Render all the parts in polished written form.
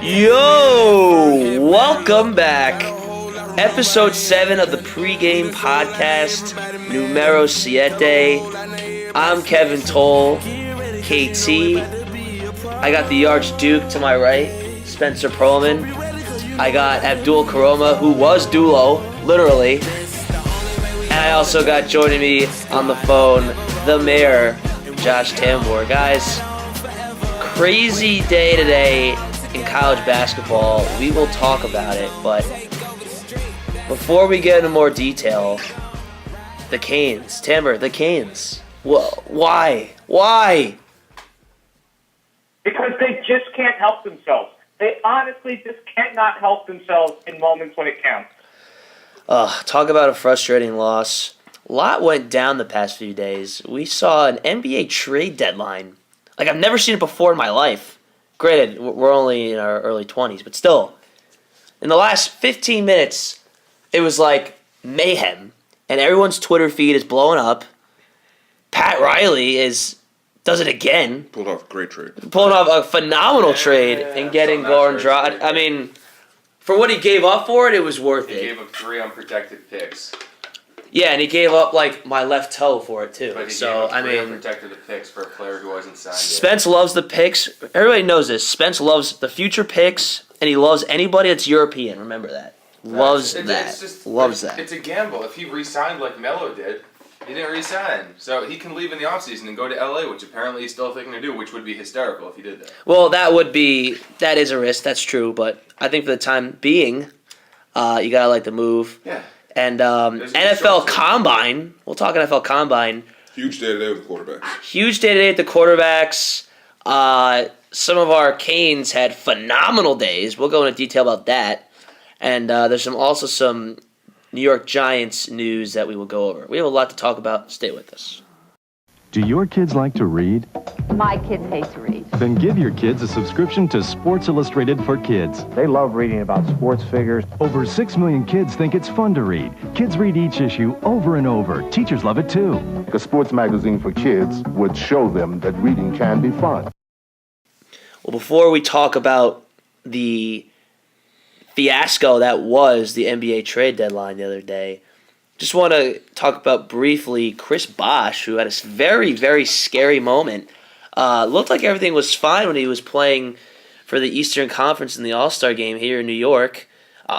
Yo! Welcome back. Episode 7 of the Pregame podcast, Numero Siete. I'm Kevin Towle, KT. I got the Archduke to my right, Spencer Pearlman. I got Abdul Koroma, who was Dullo, literally. And I also got joining me on the phone, the mayor, Josh Tambor. Guys, crazy day today in college basketball. We will talk about it, but before we get into more detail, the Canes. Tambor, the Canes. Why? Why? Because they just can't help themselves. They honestly just cannot help themselves in moments when it counts. Talk about a frustrating loss. A lot went down the past few days. We saw an NBA trade deadline. Like, I've never seen it before in my life. Granted, we're only in our early 20s, but still. In the last 15 minutes, it was like mayhem. And everyone's Twitter feed is blowing up. Pat Riley does it again. Pulled off a great trade. Pulling off a phenomenal trade and getting Goran Dragic. I mean, for what he gave up for it, it was worth it. He gave up 3 unprotected picks. Yeah, and he gave up, like, my left toe for it, too. But he so, gave up 3 I mean, unprotected picks for a player who wasn't signed Spence loves the picks. Everybody knows this. Spence loves the future picks, and he loves anybody that's European. Remember that. Loves that. Loves that. It's a gamble. If he re-signed like Melo did, he didn't re-sign. So he can leave in the offseason and go to LA, which apparently he's still thinking to do, which would be hysterical if he did that. Well, that is a risk. That's true. But I think for the time being, you got to like the move. Yeah. And NFL Combine, we'll talk NFL Combine. Huge day today with the quarterbacks. Huge day today at the quarterbacks. Some of our Canes had phenomenal days. We'll go into detail about that. And there's also some New York Giants news that we will go over. We have a lot to talk about. Stay with us. Do your kids like to read? My kids hate to read. Then give your kids a subscription to Sports Illustrated for Kids. They love reading about sports figures. Over 6 million kids think it's fun to read. Kids read each issue over and over. Teachers love it too. A sports magazine for kids would show them that reading can be fun. Well, before we talk about the fiasco that was the NBA trade deadline the other day, just want to talk about briefly Chris Bosh, who had a very, very scary moment. Looked like everything was fine when he was playing for the Eastern Conference in the All-Star game here in New York.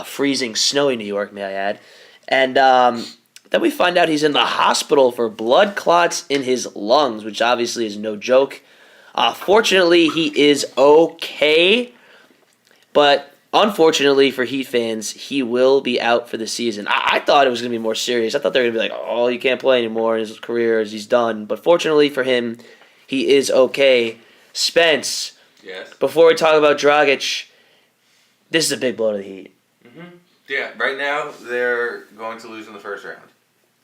Freezing, snowy New York, may I add. And then we find out he's in the hospital for blood clots in his lungs, which obviously is no joke. Fortunately, he is okay, but unfortunately for Heat fans, he will be out for the season. I thought it was going to be more serious. I thought they were going to be like, oh, he can't play anymore in his career as he's done. But fortunately for him, he is okay. Spence, Yes. before we talk about Dragic, this is a big blow to the Heat. Mm-hmm. Yeah, right now they're going to lose in the first round.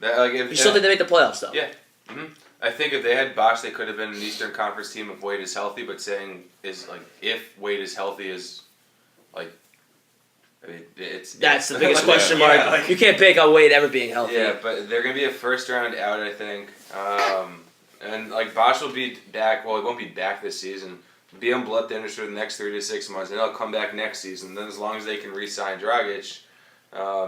You still think they make the playoffs, though? Yeah. Mm-hmm. I think if they had Bosh, they could have been an Eastern Conference team if Wade is healthy, but saying is like, if Wade is healthy is like, I mean, That's the biggest question mark. Yeah. You can't pick on Wade ever being healthy. Yeah, but they're going to be a first round out, I think. And like Bosh will be back. Well, he won't be back this season. Be on blood thinners for the next 3 to 6 months, and he'll come back next season. Then, as long as they can re-sign Dragic,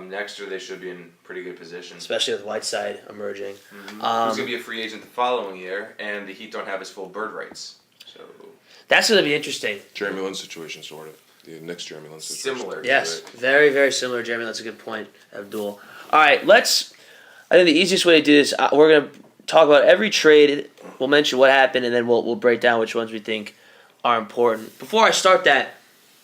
next year they should be in pretty good position. Especially with Whiteside emerging. Mm-hmm. He's going to be a free agent the following year, and the Heat don't have his full bird rights. So that's going to be interesting. Jeremy Lin's situation, sort of. The next Jeremy Lin's situation. similar. Yes, to it. very, very similar, Jeremy. That's a good point, Abdul. All right, I think the easiest way to do this, we're going to talk about every trade. We'll mention what happened, and then we'll break down which ones we think are important. Before I start that,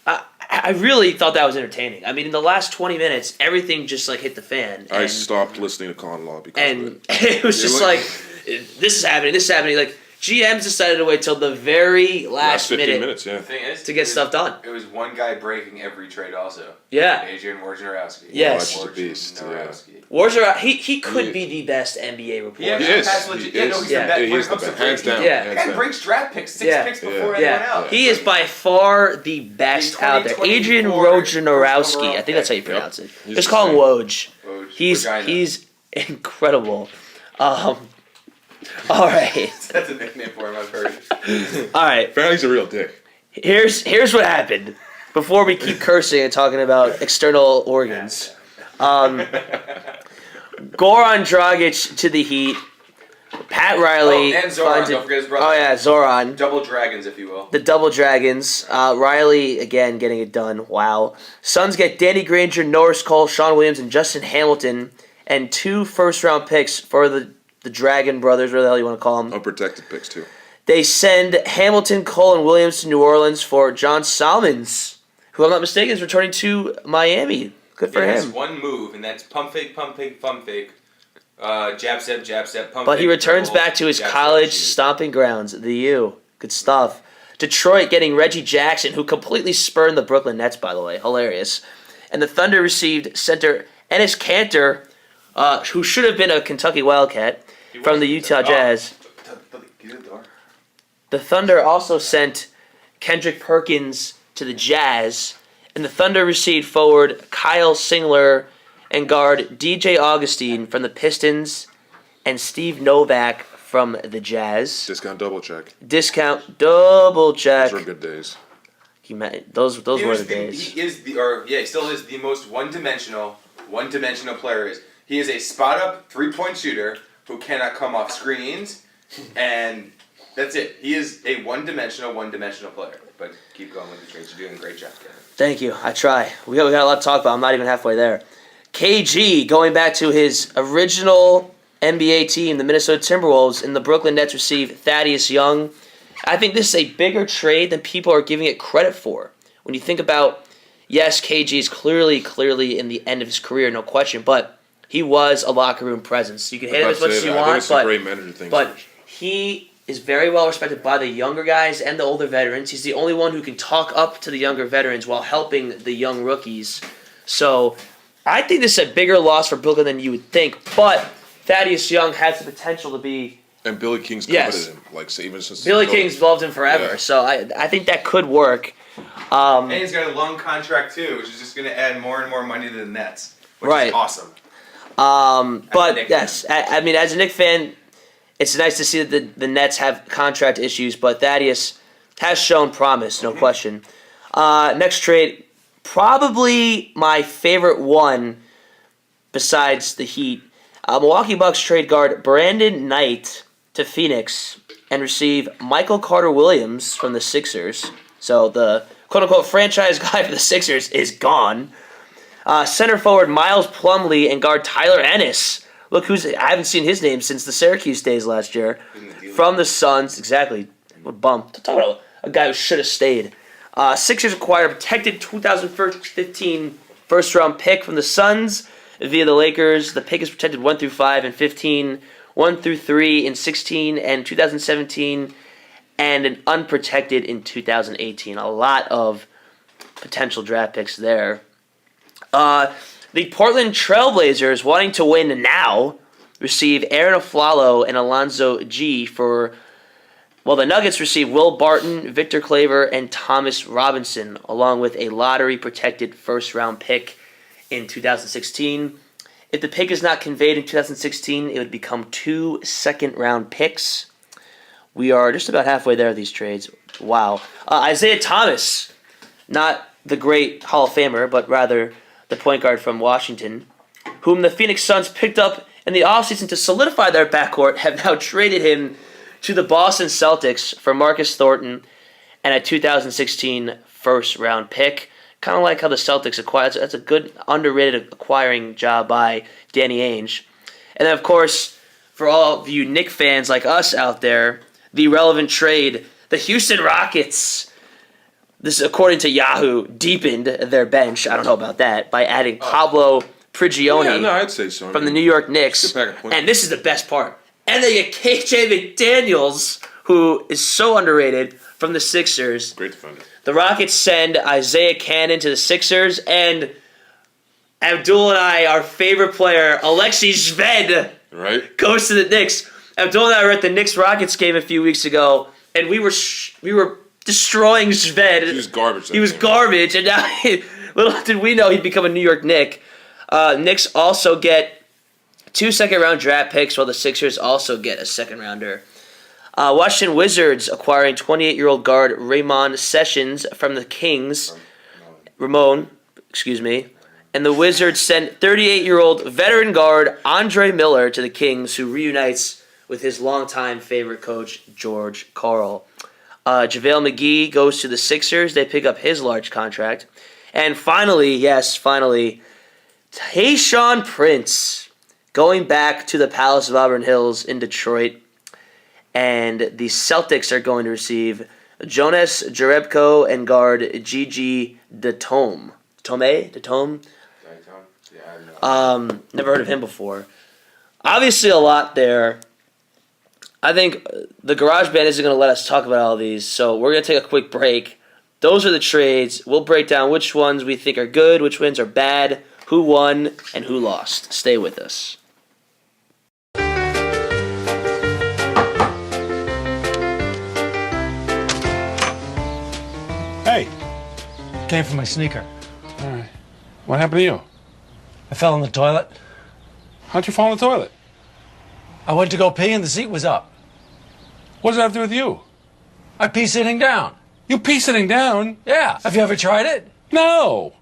I really thought that was entertaining. I mean, in the last 20 minutes, everything just like hit the fan. I stopped listening to Con Law because of it. It was just like, this is happening. Like, GMs decided to wait till the very last 15 minutes, yeah. The thing is, to get stuff done. It was one guy breaking every trade also. Yeah. Adrian Wojnarowski. Yes. Oh, he's a beast, Wojnarowski. Warzer, he could be the best NBA reporter. Yeah, He is. he's He the best. is. When He it is the comes to best. Hands breaking- down. Yeah. Hands And down. breaks draft picks, six Yeah. picks before Yeah. anyone else. He is by far the best out there. Adrian 2024 Wojnarowski. I think that's how you pronounce it. Just call him Woj. Woj. He's incredible. All right. That's a nickname for him, I've heard. All right. Apparently he's a real dick. Here's what happened. before we keep cursing and talking about external organs, Goran Dragic to the Heat. Pat Riley. Oh, and Zoran. Don't forget his brother. Oh, yeah, Zoran. Double dragons, if you will. The Double Dragons. Riley, again, getting it done. Wow. Suns get Danny Granger, Norris Cole, Sean Williams, and Justin Hamilton, and 2 first-round picks for the Dragon brothers, whatever the hell you want to call them. Unprotected picks, too. They send Hamilton, Cole, and Williams to New Orleans for John Salmons, who, if I'm not mistaken, is returning to Miami. Good for him. That's one move, and that's pump fake, pump fake, pump fake. Jab step, pump But he fake, returns dribble, back to his jab, college step, shoot. stomping grounds, the U. Good stuff. Detroit getting Reggie Jackson, who completely spurned the Brooklyn Nets, by the way. Hilarious. And the Thunder received center Enes Kanter, who should have been a Kentucky Wildcat, from the Utah Jazz. The Thunder also sent Kendrick Perkins to the Jazz, and the Thunder received forward Kyle Singler and guard DJ Augustine from the Pistons and Steve Novak from the Jazz. Discount double check. Discount double check. Those were good days. Those were the days. He still is the most one-dimensional player. He is a spot-up three-point shooter who cannot come off screens, and that's it. He is a one-dimensional player. But keep going with the trades. You're doing a great job, Kevin. Thank you. I try. We got a lot to talk about. I'm not even halfway there. KG, going back to his original NBA team, the Minnesota Timberwolves, and the Brooklyn Nets receive Thaddeus Young. I think this is a bigger trade than people are giving it credit for. When you think about, yes, KG is clearly in the end of his career, no question, but he was a locker room presence. You can hate him as much as you want, but he is very well respected by the younger guys and the older veterans. He's the only one who can talk up to the younger veterans while helping the young rookies. So I think this is a bigger loss for Brooklyn than you would think, but Thaddeus Young has the potential to be. And Billy King's coveted him, even since Billy King's loved him forever, yeah. So I think that could work. And he's got a long contract too, which is just going to add more and more money to the Nets, which is awesome. But yes, I mean, as a Knicks fan, it's nice to see that the Nets have contract issues, but Thaddeus has shown promise, no question. Next trade, probably my favorite one besides the Heat. Milwaukee Bucks trade guard Brandon Knight to Phoenix and receive Michael Carter-Williams from the Sixers. So the quote-unquote franchise guy for the Sixers is gone. Center forward Miles Plumlee and guard Tyler Ennis. Look, I haven't seen his name since the Syracuse days last year. From the Suns, exactly. What a bump. Talk about a guy who should have stayed. Sixers acquired a protected 2015 first-round pick from the Suns via the Lakers. The pick is protected 1 through 5 in 15, 1 through 3 in 16 and 2017, and an unprotected in 2018. A lot of potential draft picks there. The Portland Trailblazers, wanting to win now, receive Aaron Aflalo and Alonzo G for, the Nuggets receive Will Barton, Victor Claver, and Thomas Robinson, along with a lottery-protected first-round pick in 2016. If the pick is not conveyed in 2016, it would become 2 second-round picks. We are just about halfway there with these trades. Wow. Isaiah Thomas, not the great Hall of Famer, but rather the point guard from Washington, whom the Phoenix Suns picked up in the offseason to solidify their backcourt, have now traded him to the Boston Celtics for Marcus Thornton and a 2016 first-round pick. Kind of like how the Celtics acquired. That's a good, underrated acquiring job by Danny Ainge. And then, of course, for all of you Knicks fans like us out there, the relevant trade, the Houston Rockets, this is according to Yahoo, deepened their bench. I don't know about that, by adding Pablo Prigioni I'd say so. from the New York Knicks. And this is the best part. And they get KJ McDaniels, who is so underrated, from the Sixers. Great defender. The Rockets send Isaiah Cannon to the Sixers, and Abdul and I, our favorite player, Alexei Shved, goes to the Knicks. Abdul and I were at the Knicks-Rockets game a few weeks ago, and we were destroying Shved. He was garbage. He was garbage, and now little did we know he'd become a New York Knick. Knicks also get 2 second-round draft picks, while the Sixers also get a second-rounder. Washington Wizards acquiring 28-year-old guard Raymond Sessions from the Kings Ramon, and the Wizards sent 38-year-old veteran guard Andre Miller to the Kings, who reunites with his longtime favorite coach, George Karl. JaVale McGee goes to the Sixers. They pick up his large contract. And finally, Tayshaun Prince going back to the Palace of Auburn Hills in Detroit. And the Celtics are going to receive Jonas Jerebko and guard Gigi Datome. Datome? Never heard of him before. Obviously a lot there. I think the Garage Band isn't going to let us talk about all these, so we're going to take a quick break. Those are the trades. We'll break down which ones we think are good, which ones are bad, who won, and who lost. Stay with us. Hey, came for my sneaker. All right. What happened to you? I fell in the toilet. How'd you fall in the toilet? I went to go pee and the seat was up. What does that have to do with you? I pee sitting down. You pee sitting down? Yeah. Have you ever tried it? No.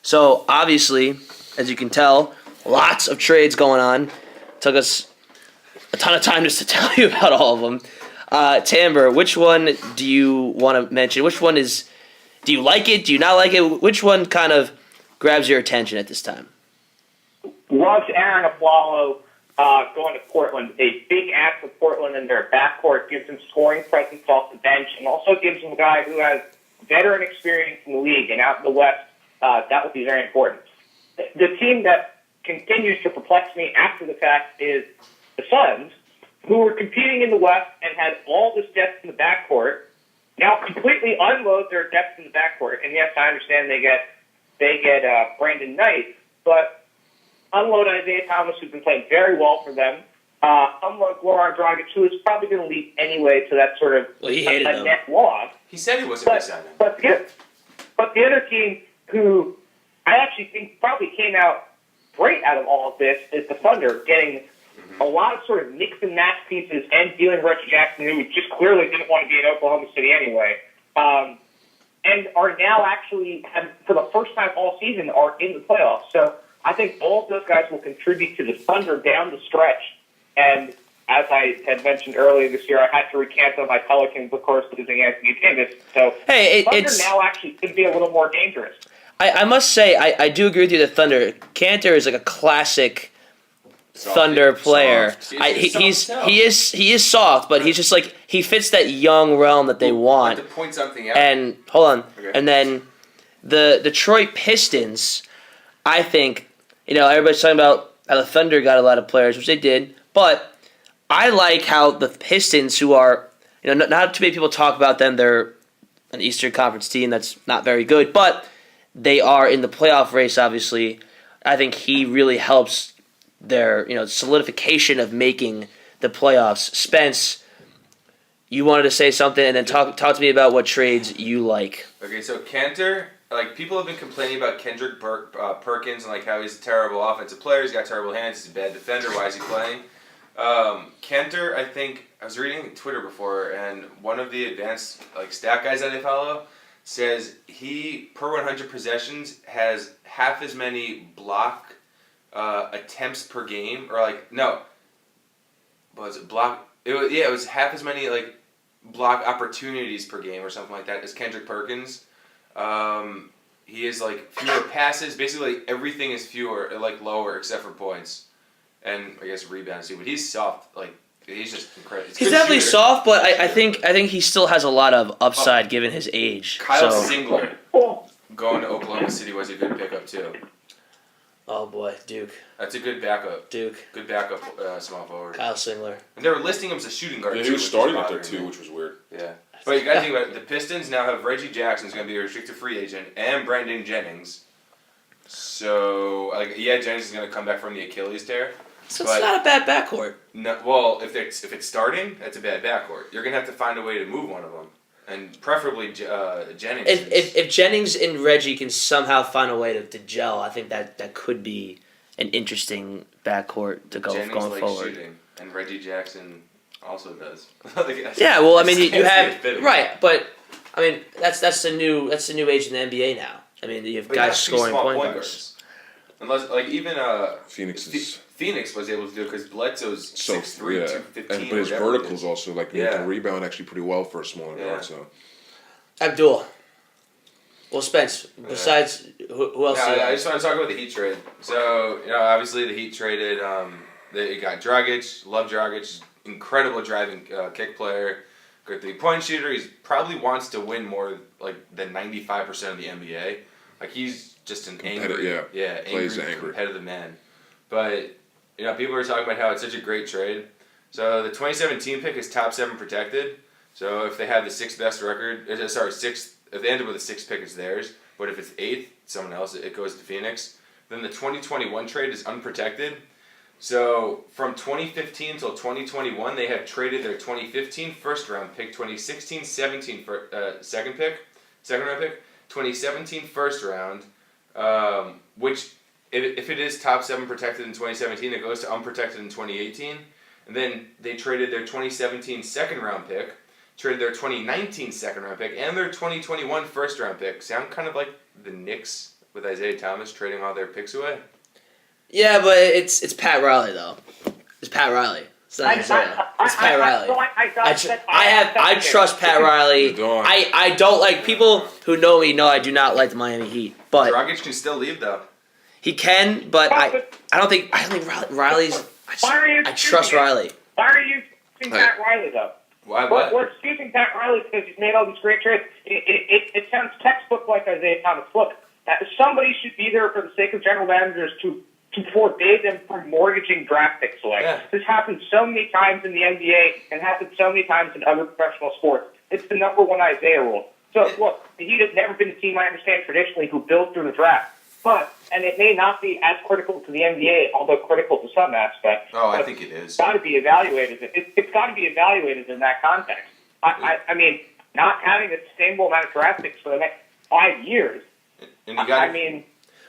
So, obviously, as you can tell, lots of trades going on. Took us a ton of time just to tell you about all of them. Tambor, which one do you want to mention? Which one is... Do you like it? Do you not like it? Which one kind of grabs your attention at this time? Loves Aaron Aflalo going to Portland. A big ask for Portland in their backcourt, gives him scoring presence off the bench, and also gives him a guy who has veteran experience in the league. And out in the West, that would be very important. The team that continues to perplex me after the fact is the Suns, who were competing in the West and had all this depth in the backcourt, now completely unload their depth in the backcourt. And yes, I understand they get Brandon Knight, but unload Isaiah Thomas, who's been playing very well for them. Unload Goran Dragic, who is probably going to leave anyway, so that's sort of a net loss. He said he wasn't going to sign him. But the other team who I actually think probably came out great out of all of this is the Thunder, getting a lot of sort of mix and match pieces and dealing Reggie Jackson, who just clearly didn't want to be in Oklahoma City anyway, and are now actually, for the first time all season, are in the playoffs. So I think all of those guys will contribute to the Thunder down the stretch. And as I had mentioned earlier this year, I had to recant on my Pelicans, of course, losing Anthony Davis. So Thunder now actually could be a little more dangerous. I must say, I do agree with you that Thunder. Cantor is like a classic Thunder player. He is soft, but he's just like, he fits that young realm that they want. To point something out. And hold on, okay. And then the Detroit Pistons, I think, everybody's talking about how the Thunder got a lot of players, which they did, but I like how the Pistons, who are, not too many people talk about them. They're an Eastern Conference team that's not very good, but they are in the playoff race. Obviously, I think he really helps their solidification of making the playoffs. Spence, you wanted to say something, and then talk to me about what trades you like. Okay, so Cantor, people have been complaining about Kendrick Perkins and how he's a terrible offensive player. He's got terrible hands. He's a bad defender. Why is he playing? Cantor, I think I was reading Twitter before, and one of the advanced stat guys that I follow says he per 100 possessions has half as many block attempts per game, or was it block? It was half as many block opportunities per game or something like that as Kendrick Perkins. He is fewer passes. Basically, everything is fewer, lower except for points, and I guess rebounds too. But he's soft. He's just incredible. He's definitely soft, but I think he still has a lot of upside given his age. Kyle Singler going to Oklahoma City was a good pickup too. Oh boy, Duke. That's a good backup. Duke. Good backup small forward. Kyle Singler. And they were listing him as a shooting guard. Yeah, he was starting up there too, which was weird. Yeah. But you got to think about it. The Pistons now have Reggie Jackson, who's going to be a restricted free agent, and Brandon Jennings. So, Jennings is going to come back from the Achilles tear. So it's not a bad backcourt. No, well, if it's starting, that's a bad backcourt. You're going to have to find a way to move one of them. And preferably Jennings. If Jennings and Reggie can somehow find a way to gel, I think that could be an interesting backcourt to go Jennings going forward. Shooting, and Reggie Jackson also does. Yeah, well, I mean, you have right, but I mean, that's the new age in the NBA now. I mean, you have But guys you have two scoring small point point guards. Unless, like, even Phoenix was able to do it because Bledsoe's so 6'3", yeah, 215. but his or whatever it verticals is. also like he Yeah. can rebound actually pretty well for a smaller guard. So Abdul. Well, Spence. Besides, who else? Yeah, I just want to talk about the Heat trade. So, obviously the Heat traded. They got Dragic. Love Dragic. Incredible driving kick player. Good 3-point shooter. He probably wants to win more than 95% of the NBA. Like he's just an angry, Plays angry, angry. competitive man. But people are talking about how it's such a great trade. So the 2017 pick is top 7 protected. So if they have the 6th best record, sixth. If they end up with a 6th pick, it's theirs. But if it's 8th, someone else, it goes to Phoenix. Then the 2021 trade is unprotected. So from 2015 till 2021, they have traded their 2015 first round pick, 2016, 17 second round pick, 2017 first round, which if it is top 7 protected in 2017, it goes to unprotected in 2018. And then they traded their 2017 second round pick, traded their 2019 second round pick, and their 2021 first round pick. Sound kind of like the Knicks with Isaiah Thomas trading all their picks away. Yeah, but it's Pat Riley though. It's Pat Riley. It's not Isaiah. It's Pat Riley. I trust Pat Riley. I don't like people who know me know I do not like the Miami Heat, but Dragic can still leave though. he can. But I don't think Riley's. I trust Riley. Why are you using Pat Riley though? Why? We're excusing Pat Riley because he's made all these great trades. It sounds textbook like Isaiah Thomas. Look, somebody should be there for the sake of general managers to forbid them from mortgaging draft picks away. Yeah. This happens so many times in the NBA and happens so many times in other professional sports. It's the number one Isaiah rule. So, look, the Heat has never been a team, I understand, traditionally, who builds through the draft. But, and it may not be as critical to the NBA, although critical to some aspects. Oh, I think it is. It's got to be evaluated. It's got to be evaluated in that context. I mean, not having a sustainable amount of draft picks for the next 5 years. And you got.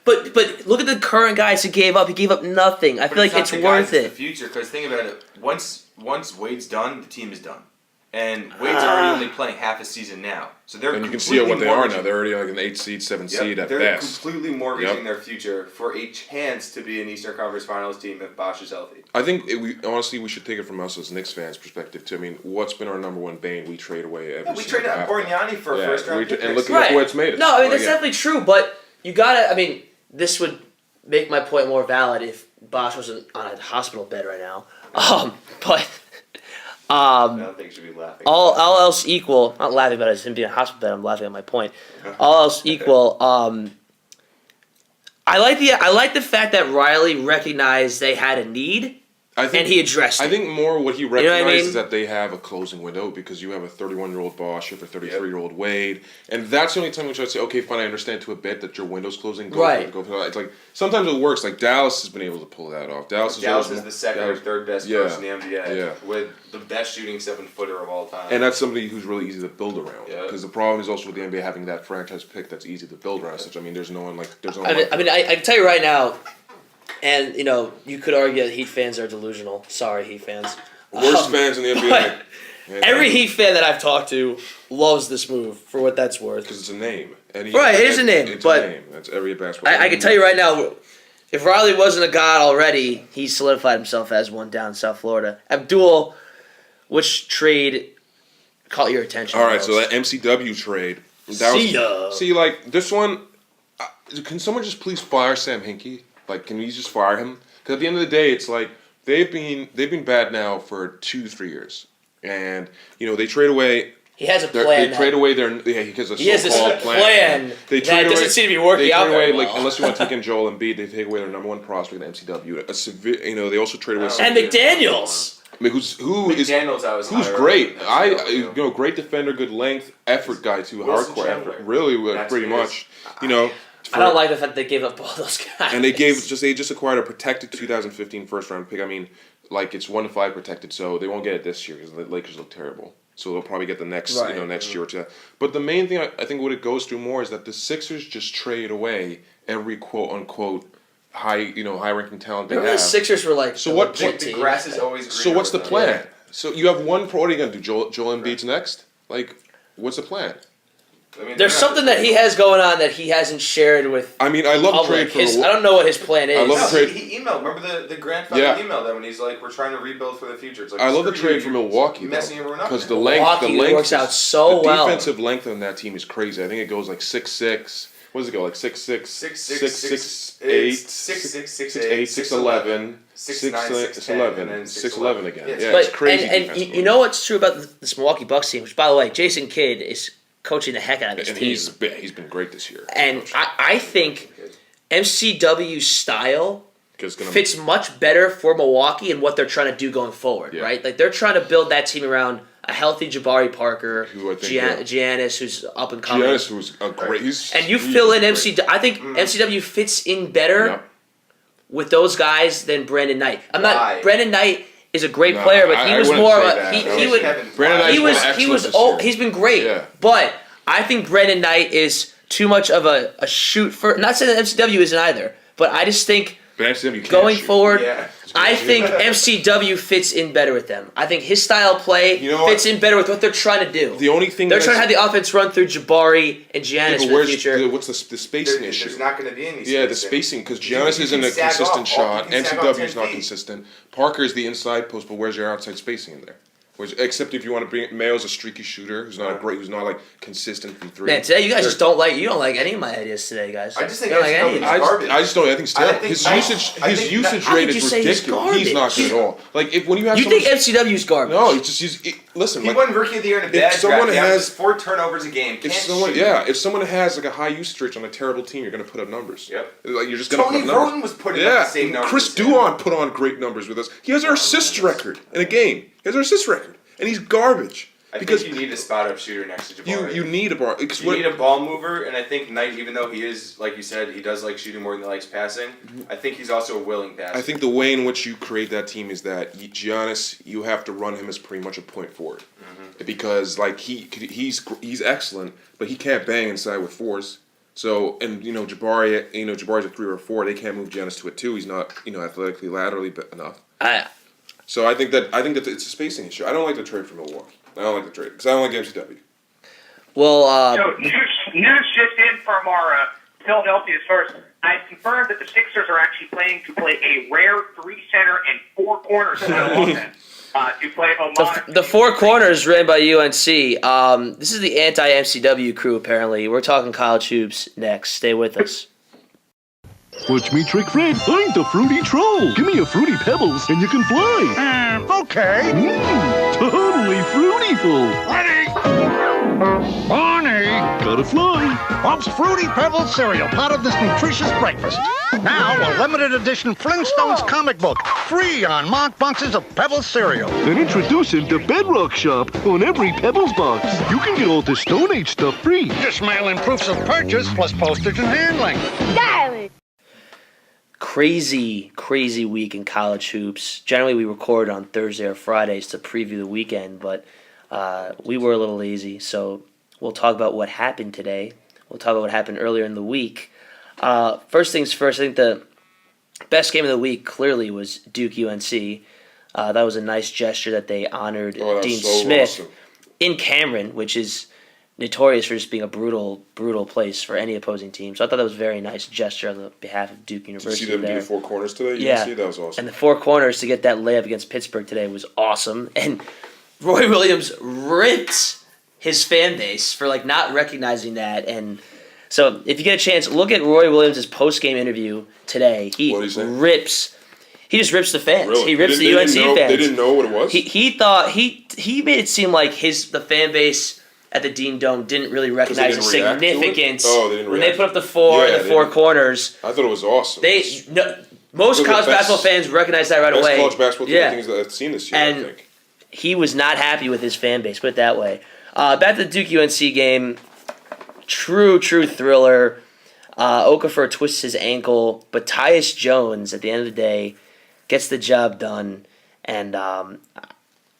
But look at the current guys he gave up. He gave up nothing. I feel like it's worth it. The future, because think about it. Once Wade's done, the team is done, and Wade's already only playing half a season now. So they're and you can see what they are now. They're already like an 8 seed, 7 seed at they're best. Completely mortgaging their future for a chance to be an Eastern Conference Finals team if Bosh is healthy. I think we should take it from us as Knicks fans' perspective too. I mean, what's been our number one bane? We trade away every. We traded out Borgnani for a first round pick. And look at where it's made us. No, I mean that's definitely true. But you gotta. I mean, this would make my point more valid if Bosh wasn't on a hospital bed right now. But I don't think you should be laughing. all else equal, not laughing about him being in a hospital bed. I'm laughing at my point. All else equal, I like the fact that Riley recognized they had a need. And he addressed it. I think more what he recognized is mean? that they have a closing window because you have a 31-year-old Bosh, you have a 33-year-old Wade, and that's the only time which I'd say, okay, fine, I understand to a bit that your window's closing. Go for it. It's like sometimes it works. Like Dallas has been able to pull that off. Dallas is the second or third best person in the NBA with the best shooting 7-footer of all time. And that's somebody who's really easy to build around. Yeah. Because the problem is also with the NBA having that franchise pick that's easy to build around. Such, I mean, there's no one like I can tell you right now. And, you could argue that Heat fans are delusional. Sorry, Heat fans. Worst fans in the NBA. Every Heat fan that I've talked to loves this move, for what that's worth. Because it's a name. It is a name. It's but a name. That's every basketball I can tell you right now, if Riley wasn't a god already, he solidified himself as one down in South Florida. Abdul, which trade caught your attention? All right, so that MCW trade. See, like, this one, can someone just please fire Sam Hinkie? Like, can we just fire him? Because at the end of the day, it's like they've been bad now for 2-3 years, and they trade away. He has a plan. They trade away their because he has this plan that doesn't seem to be working out very well. Unless you want to take in Joel Embiid, they take away their number one prospect in MCW. A severe, they also trade away and McDaniels. I mean, who's great? Great defender, good length, effort guy too, hardcore effort. Really, pretty much. I don't like the fact they gave up all those guys. And they just acquired a protected 2015 first round pick. I mean, like it's 1 to 5 protected, so they won't get it this year because the Lakers look terrible. So they'll probably get the next next year or two. But the main thing I think what it goes through more is that the Sixers just trade away every quote unquote high ranking talent they have. The Sixers were like so what? The grass is always greener. So what's the plan? Yeah. So you have one. What are you gonna do? Joel Embiid's next? Like, what's the plan? I mean, There's something that he has going on that he hasn't shared with. I mean, I love the trade public. for I don't know what his plan is. I love the trade. He emailed. Remember the grandfather emailed them, and he's like, "We're trying to rebuild for the future." It's like, I love the trade for Milwaukee messing everyone up because now. the length works out so the well. defensive length on that team is crazy. I think it goes like 6'6". What does it go like 6'6", 6'8", 6'11", 6'11", and then 6'11 again. Yeah, it's crazy. And you know what's true about this Milwaukee Bucks team? Which, by the way, Jason Kidd is coaching the heck out of this team. He's been great this year. And I think MCW's style fits much better for Milwaukee and what they're trying to do going forward, right? Like, they're trying to build that team around a healthy Jabari Parker, Giannis, who's up and coming. Giannis, who's a great... And you fill in MCW... I think MCW fits in better with those guys than Brandon Knight. Brandon Knight is a great player, but he was more of a... He's been great, but I think Brandon Knight is too much of a shoot for... Not saying that MCW isn't either, but I just think going forward... I think MCW fits in better with them. I think his style of play fits in better with what they're trying to do. The only thing they're trying to have the offense run through Jabari and Giannis for the future. What's the spacing issue? There's not going to be any. The spacing because Giannis isn't a consistent shot. MCW is not consistent. Parker is the inside post, but where's your outside spacing in there? Except if you want to bring Mayo's a streaky shooter who's not like consistent from three. Man, today you guys don't like any of my ideas today, guys. I just think garbage. I just don't. I think it's terrible. His usage rate is ridiculous. He's not good at all. Like when you have think MCW's garbage? No, listen. He won Rookie of the Year in a bad draft. He has 4 turnovers a game. If someone has like a high usage rate on a terrible team, you're going to put up numbers. Yep. Like you're just going to put up numbers. Tony Roden was putting up the same numbers. Chris Duhon put on great numbers with us. He has our assist record in a game. He has our assist record, and he's garbage. I think you need a spot-up shooter next to Jabari. You need a bar. You need a ball mover, and I think Knight, even though he is, like you said, he does like shooting more than he likes passing, I think he's also a willing passer. I think the way in which you create that team is that Giannis, you have to run him as pretty much a point forward. Because like he's excellent, but he can't bang inside with fours. So Jabari's a 3 or a 4. They can't move Giannis to a 2. He's not athletically laterally enough. So I think that it's a spacing issue. I don't like the trade for Milwaukee. I don't like the trade because I don't like MCW. Well, so news just in from our Philadelphia source. I confirmed that the Sixers are actually planning to play a rare 3-center and 4 corner style offense. To play the 4 corners ran by UNC. This is the anti-MCW crew, apparently. We're talking college hoops next. Stay with us. Watch me trick Fred. I'm the Fruity Troll. Give me a Fruity Pebbles and you can fly. Okay. Totally fruityful. Ready? Barney. Gotta fly. Bob's Fruity Pebbles cereal, part of this nutritious breakfast. Now, a limited edition Flintstones comic book, free on marked boxes of Pebbles cereal. And introducing the Bedrock Shop on every Pebbles box. You can get all the Stone Age stuff free. Just mail in proofs of purchase plus postage and handling. Darling. Crazy week in college hoops. Generally, we record on Thursday or Fridays to preview the weekend, but we were a little lazy, so we'll talk about what happened today. We'll talk about what happened earlier in the week. First things first, I think the best game of the week clearly was Duke-UNC. That was a nice gesture that they honored Dean Smith in Cameron, which is notorious for just being a brutal place for any opposing team. So I thought that was a very nice gesture on the behalf of Duke University. Did you see them do the 4 corners today? That was awesome. And the 4 corners to get that layup against Pittsburgh today was awesome. And Roy Williams ripped his fan base for not recognizing that. And so if you get a chance, look at Roy Williams' post-game interview today. He just rips the fans. Really? He rips the UNC fans. They didn't know what it was? He thought he made it seem like the fan base at the Dean Dome didn't really recognize the significance when they put up the 4 corners. I thought it was awesome. Most college basketball fans recognize that right away. College basketball things that I've seen this year, and I think. He was not happy with his fan base, put it that way. Back to the Duke-UNC game. True thriller. Okafor twists his ankle, but Tyus Jones, at the end of the day, gets the job done. And I don't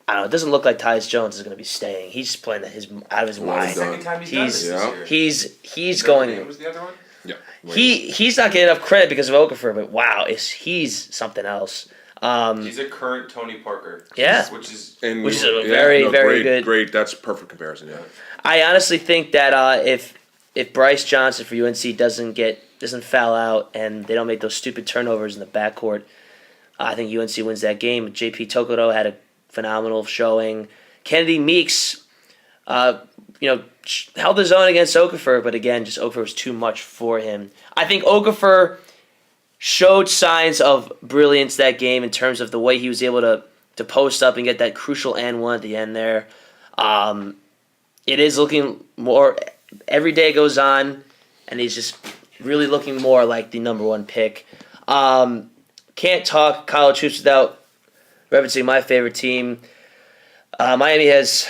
know. It doesn't look like Tyus Jones is going to be staying. He's playing out of his mind. Second time he's done this year. He's going. What was the other one? Yeah. He's not getting enough credit because of Okafor, but wow, he's something else. He's a current Tony Parker. Yeah. Which is a very good. Great. That's perfect comparison. Yeah. I honestly think that if Bryce Johnson for UNC doesn't foul out and they don't make those stupid turnovers in the backcourt, I think UNC wins that game. JP Tokoto had a phenomenal showing. Kennedy Meeks, held his own against Okafor, but again, just Okafor was too much for him. I think Okafor showed signs of brilliance that game in terms of the way he was able to post up and get that crucial and one at the end there. It is looking more every day goes on, and he's just really looking more like the number one pick. Can't talk college hoops without referencing my favorite team. Miami has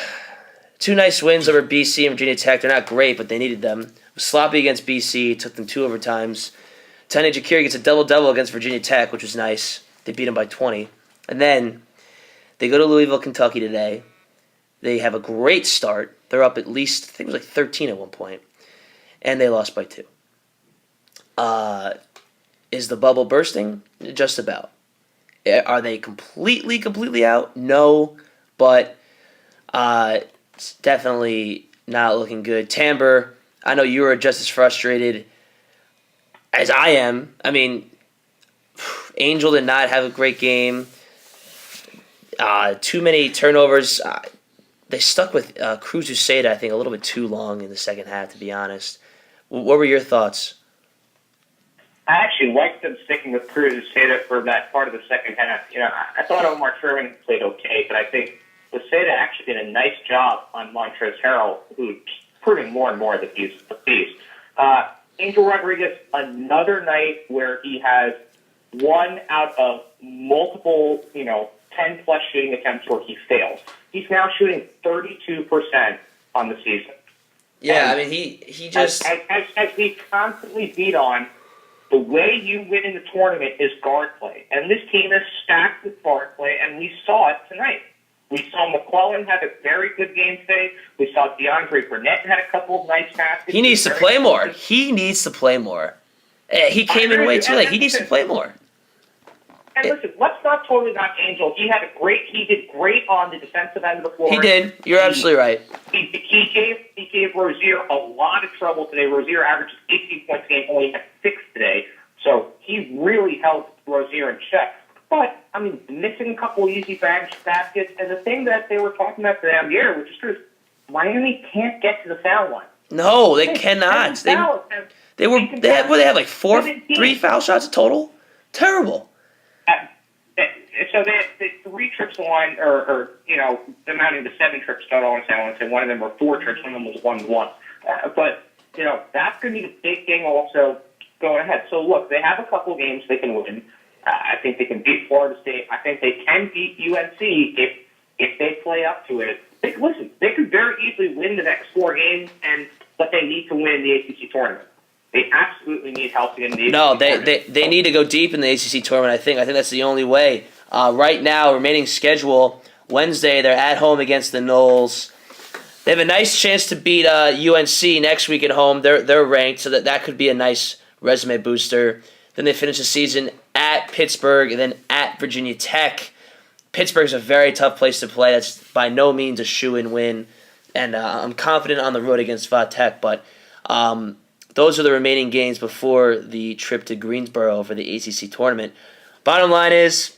2 nice wins over BC and Virginia Tech. They're not great, but they needed them. Sloppy against BC, took them 2 overtimes. Tane Jakiri gets a double-double against Virginia Tech, which was nice. They beat them by 20. And then they go to Louisville, Kentucky today. They have a great start. They're up at least, I think it was like 13 at one point. And they lost by 2. Is the bubble bursting? Just about. Are they completely out? No, but it's definitely not looking good. Tambor, I know you were just as frustrated as I am. I mean, Angel did not have a great game. Too many turnovers. They stuck with Cruz Uceda, I think, a little bit too long in the second half, to be honest. What were your thoughts? I actually liked them sticking with Cruz Uceda for that part of the second half. I thought Omar Sherman played okay, but I think Uceda actually did a nice job on Montrezl Harrell, who's proving more and more that he's a beast. Angel Rodriguez, another night where he has 1 out of multiple, 10-plus shooting attempts where he fails. He's now shooting 32% on the season. Yeah, and I mean, he just... As we constantly beat on, the way you win in the tournament is guard play. And this team is stacked with guard play, and we saw it tonight. We saw McClellan have a very good game today. We saw DeAndre Burnett had a couple of nice passes. He needs to play more. He needs to play more. He came in way too late. He needs to play more. And listen, let's not totally knock Angel. He did great on the defensive end of the floor. He did. You're absolutely right. He gave Rozier a lot of trouble today. Rozier averages 18 points a game, only had 6 today. So he really held Rozier in check. But, I mean, missing a couple easy baskets, and the thing that they were talking about today on the air, which is true, Miami can't get to the foul line. No, they cannot. They had like 3 foul shots total. Terrible. So they had 3 trips to line, or amounting to 7 trips total. I want to say one of them were 4 trips, one of them was 1-1. But that's going to be the big thing also going ahead. So look, they have a couple games they can win. I think they can beat Florida State. I think they can beat UNC if they play up to it. Listen, they could very easily win the next 4 games, but they need to win the ACC tournament. They absolutely need help to get in the ACC tournament. They need to go deep in the ACC tournament, I think. I think that's the only way. Right now, remaining schedule, Wednesday, they're at home against the Knowles. They have a nice chance to beat UNC next week at home. They're ranked, so that could be a nice resume booster. Then they finish the season at Pittsburgh and then at Virginia Tech. Pittsburgh's a very tough place to play. That's by no means a shoo-in win. And I'm confident on the road against Va Tech, but those are the remaining games before the trip to Greensboro for the ACC tournament. Bottom line is,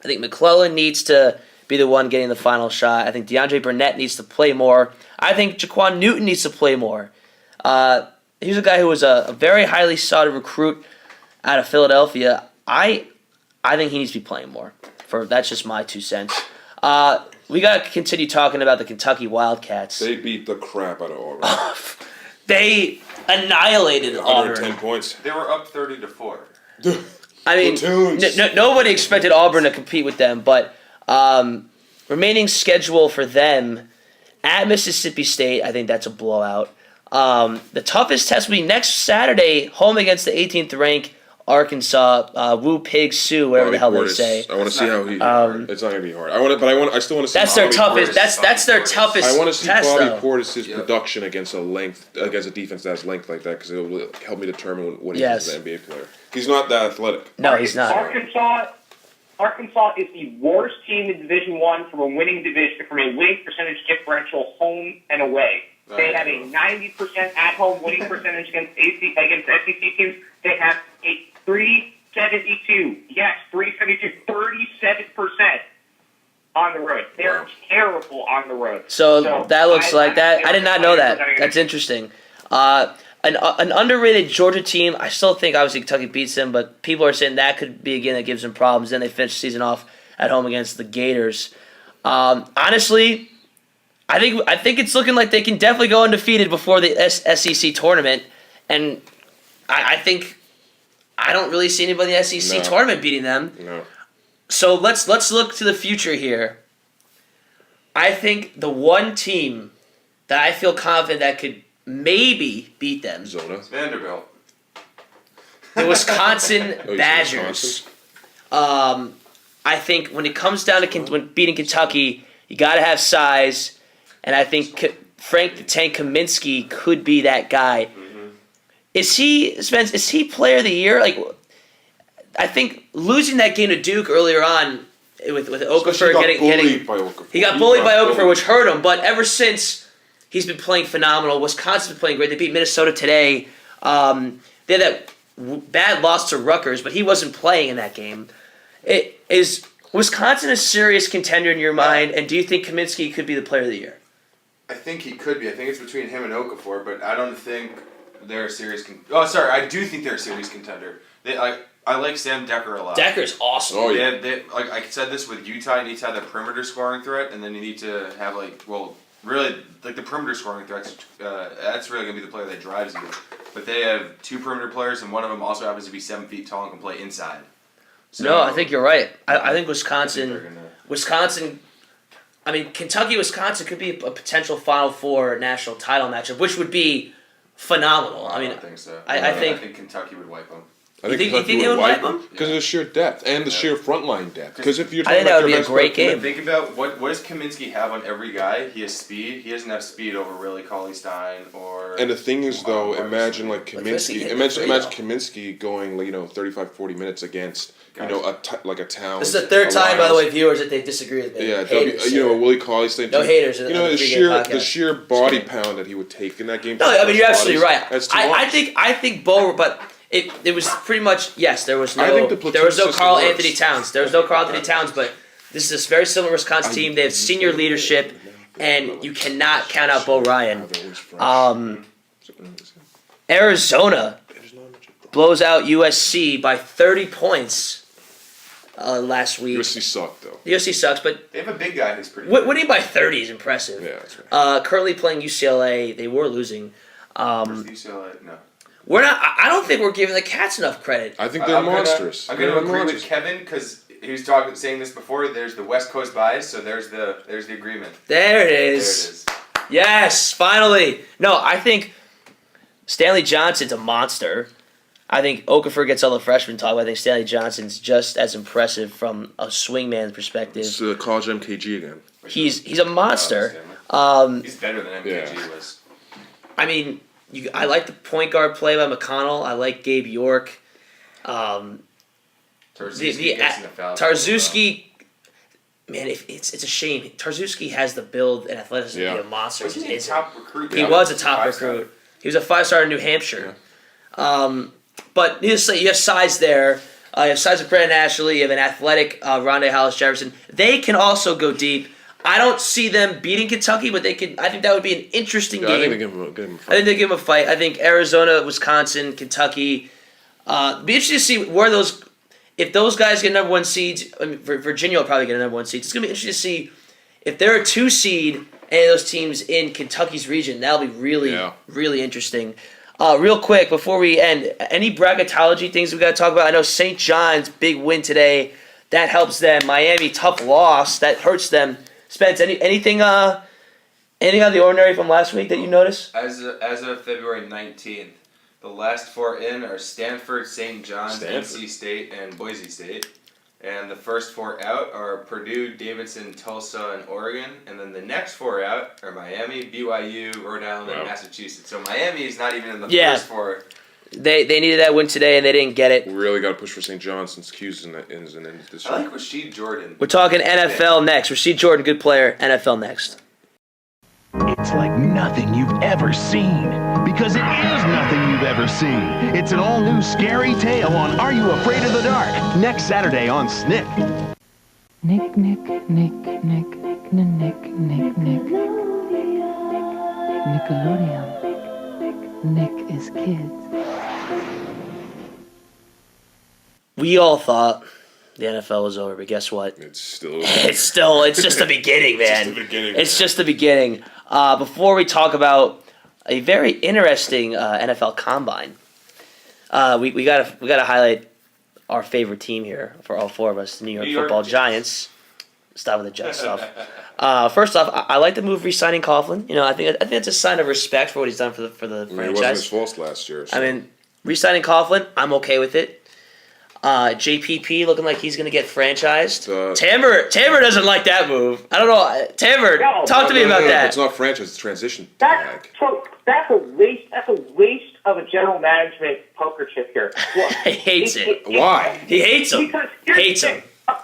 I think McClellan needs to be the one getting the final shot. I think DeAndre Burnett needs to play more. I think Jaquan Newton needs to play more. He's a guy who was a very highly sought recruit out of Philadelphia. I think he needs to be playing more. That's just my 2 cents. We got to continue talking about the Kentucky Wildcats. They beat the crap out of Auburn. They annihilated Auburn. 10 points. They were up 30-4. I mean, nobody expected Auburn to compete with them, but remaining schedule for them at Mississippi State, I think that's a blowout. The toughest test will be next Saturday, home against the 18th ranked Arkansas, Woo Pig Sue, whatever the hell they say. I want to see how he. It's not going to be hard. I still want to see. That's their toughest. That's their toughest. I want to see test, Bobby though. Portis' production against a defense that has length like that, because it will help me determine what he is as an NBA player. He's not that athletic. No, he's not. Arkansas is the worst team in Division I from a winning percentage differential home and away. They have a 90% at-home winning percentage against SEC teams. They have a 372. Yes, 372. 37% on the road. They're terrible on the road. So that looks like that. I did not know that. That's interesting. An underrated Georgia team. I still think obviously Kentucky beats them, but people are saying that could be a game that gives them problems. Then they finish the season off at home against the Gators. Honestly, I think it's looking like they can definitely go undefeated before the SEC tournament, and I don't really see anybody in the SEC tournament beating them. No. So let's look to the future here. I think the one team that I feel confident that could maybe beat them, Vanderbilt. the Wisconsin Badgers. I think when it comes down to when beating Kentucky, you got to have size, and I think Frank the Tank Kaminsky could be that guy. Mm-hmm. Is he Player of the Year? Like, I think losing that game to Duke earlier on with Okafor he got bullied by Okafor, which hurt him. But ever since, he's been playing phenomenal. Wisconsin's been playing great. They beat Minnesota today. They had that bad loss to Rutgers, but he wasn't playing in that game. Is Wisconsin a serious contender in your mind, and do you think Kaminsky could be the Player of the Year? I think he could be. I think it's between him and Okafor, but I don't think they're a serious I do think they're a serious contender. I like Sam Decker a lot. Decker's awesome. Oh, yeah. Like I said this with Utah, you need to have the perimeter scoring threat, and then you need to have really the perimeter scoring threats. That's really gonna be the player that drives you. But they have two perimeter players, and one of them also happens to be 7 feet tall and can play inside. So, no, I think you're right. I think Wisconsin. I mean, Kentucky-Wisconsin could be a potential Final Four national title matchup, which would be phenomenal. I don't think so. I think Kentucky would wipe them. I think Kentucky would wipe them because of the sheer depth and the sheer frontline depth. Because if you're talking that would be a great game. Think about what does Kaminsky have on every guy? He has speed. He doesn't have speed over really Cauley-Stein or. And the thing is, though, imagine Kaminsky. Imagine Kaminsky going 35, 40 minutes against a town. This is the third time, by the way, viewers, that they disagree with me. Yeah, Willie Cauley-Stein. No haters. The sheer body pound that he would take in that game. No, I mean you're absolutely right. I think Bo, but. It was pretty much yes. There was no Carl Anthony Towns. There was no Carl Anthony Towns, but this is a very similar Wisconsin team. They have senior leadership, and you cannot count out Bo Ryan. Arizona blows out USC by 30 points last week. USC sucked though. USC sucks, but they have a big guy who's pretty good. Winning by 30 is impressive. Yeah, that's right. Currently playing UCLA, they were losing. UCLA? No. We're not. I don't think we're giving the Cats enough credit. I think they're monstrous. I'm going to agree with Kevin because he was saying this before. There's the West Coast bias, so there's the agreement. There it is. Yes, finally. No, I think Stanley Johnson's a monster. I think Okafor gets all the freshmen talk, but I think Stanley Johnson's just as impressive from a swingman perspective. It's college MKG again. He's a monster. He's better than MKG was. I mean. I like the point guard play by McConnell. I like Gabe York. Tarczewski, man, it's a shame. Tarczewski has the build and athleticism to be a monster. Wasn't he a top recruit? He was a top recruit. He was a 5-star in New Hampshire. Yeah. But needless to say, you have size there. You have size of Brandon Ashley. You have an athletic Rondé Hollis-Jefferson. They can also go deep. I don't see them beating Kentucky, but they could. I think that would be an interesting game. I think they give them a fight. I think they give them a fight. I think Arizona, Wisconsin, Kentucky. Be interesting to see where those. If those guys get number 1 seeds, I mean, Virginia will probably get a number 1 seed. It's gonna be interesting to see if they're a 2 seed. Any of those teams in Kentucky's region, that'll be really interesting. Real quick before we end, any bracketology things we got to talk about? I know St. John's big win today. That helps them. Miami tough loss that hurts them. Spence, anything out of the ordinary from last week that you noticed? As of February 19th, the last 4 in are Stanford, St. John's, NC State, and Boise State. And the first 4 out are Purdue, Davidson, Tulsa, and Oregon. And then the next 4 out are Miami, BYU, Rhode Island, and Massachusetts. So Miami is not even in the first 4. They needed that win today, and they didn't get it. We really got to push for St. John's since Q's in this year. I like Rashid Jordan. We're talking NFL next. Rashid Jordan, good player. NFL next. It's like nothing you've ever seen. Because it is nothing you've ever seen. It's an all-new scary tale on Are You Afraid of the Dark? Next Saturday on SNICK. Nick, Nick, Nick, Nick, Nick, Nick, Nick, Nick. Nickelodeon. Nick is kids. We all thought the NFL was over, but guess what? It's still. It's just the beginning, man. It's just the beginning. Before we talk about a very interesting NFL combine, we gotta highlight our favorite team here for all four of us, the New York Football Giants. Stop with the Jets stuff. First off, I like the move re-signing Coughlin. I think it's a sign of respect for what he's done for the franchise. It wasn't his fault last year. So. I mean, re-signing Coughlin, I'm okay with it. JPP looking like he's going to get franchised. Tambor doesn't like that move. I don't know. Tambor, talk to me about that. It's not franchise. It's transition. That's a waste. That's a waste of a general management poker chip here. Look, he hates it. Why? He hates him. Because Hates him. A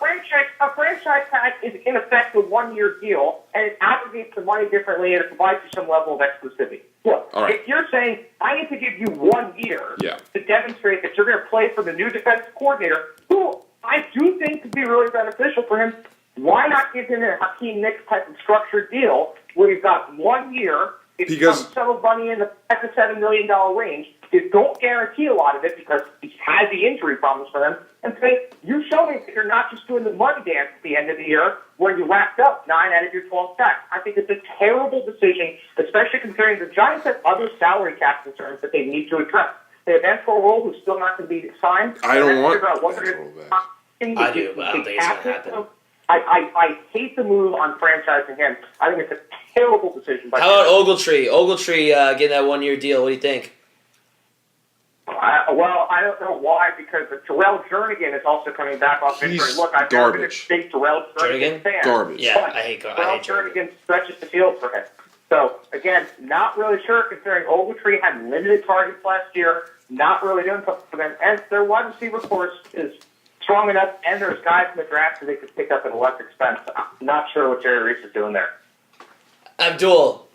franchise tag is in effect a 1-year deal, and it aggregates the money differently, and it provides you some level of exclusivity. Look, if you're saying I need to give you 1 year to demonstrate that you're going to play for the new defensive coordinator, who I do think could be really beneficial for him, why not give him a Hakeem Nicks type of structured deal where you've got 1 year? If you sum of money in the $5 to $7 million range, you don't guarantee a lot of it because he has the injury problems for them, and say, you show me that you're not just doing the money dance at the end of the year where you racked up 9 out of your 12 sacks. I think it's a terrible decision, especially considering the Giants have other salary cap concerns that they need to address. They have Antoine Roll, who's still not going to be signed. I don't want Antoine back. I do, but I don't think it's going to happen. I hate the move on franchising him. I think it's a terrible decision. How about Ogletree? Ogletree getting that 1-year deal. What do you think? Well, I don't know why, because Terrell Jernigan is also coming back off injury. Look, I've never been a big Terrell Jernigan fan. Garbage. Yeah, I hate Jernigan stretches the field for him. So, again, not really sure, considering Ogletree had limited targets last year, not really doing something for them. And their wide receiver course is strong enough, and there's guys in the draft that they could pick up at a less expense. I'm not sure what Jerry Reese is doing there. Abdul,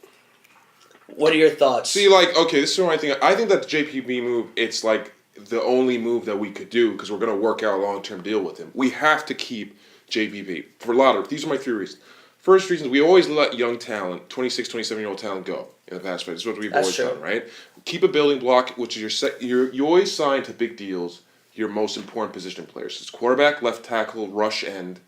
what are your thoughts? See, this is the only thing. I think that the JPB move, it's like the only move that we could do because we're going to work out a long-term deal with him. We have to keep JPB for a lot of. These are my 3 reasons. First reason, we always let young talent, 26, 27-year-old talent go in the past. This is what we've always done, right? Keep a building block, which is you always sign to big deals your most important position players. It's quarterback, left tackle, rush end,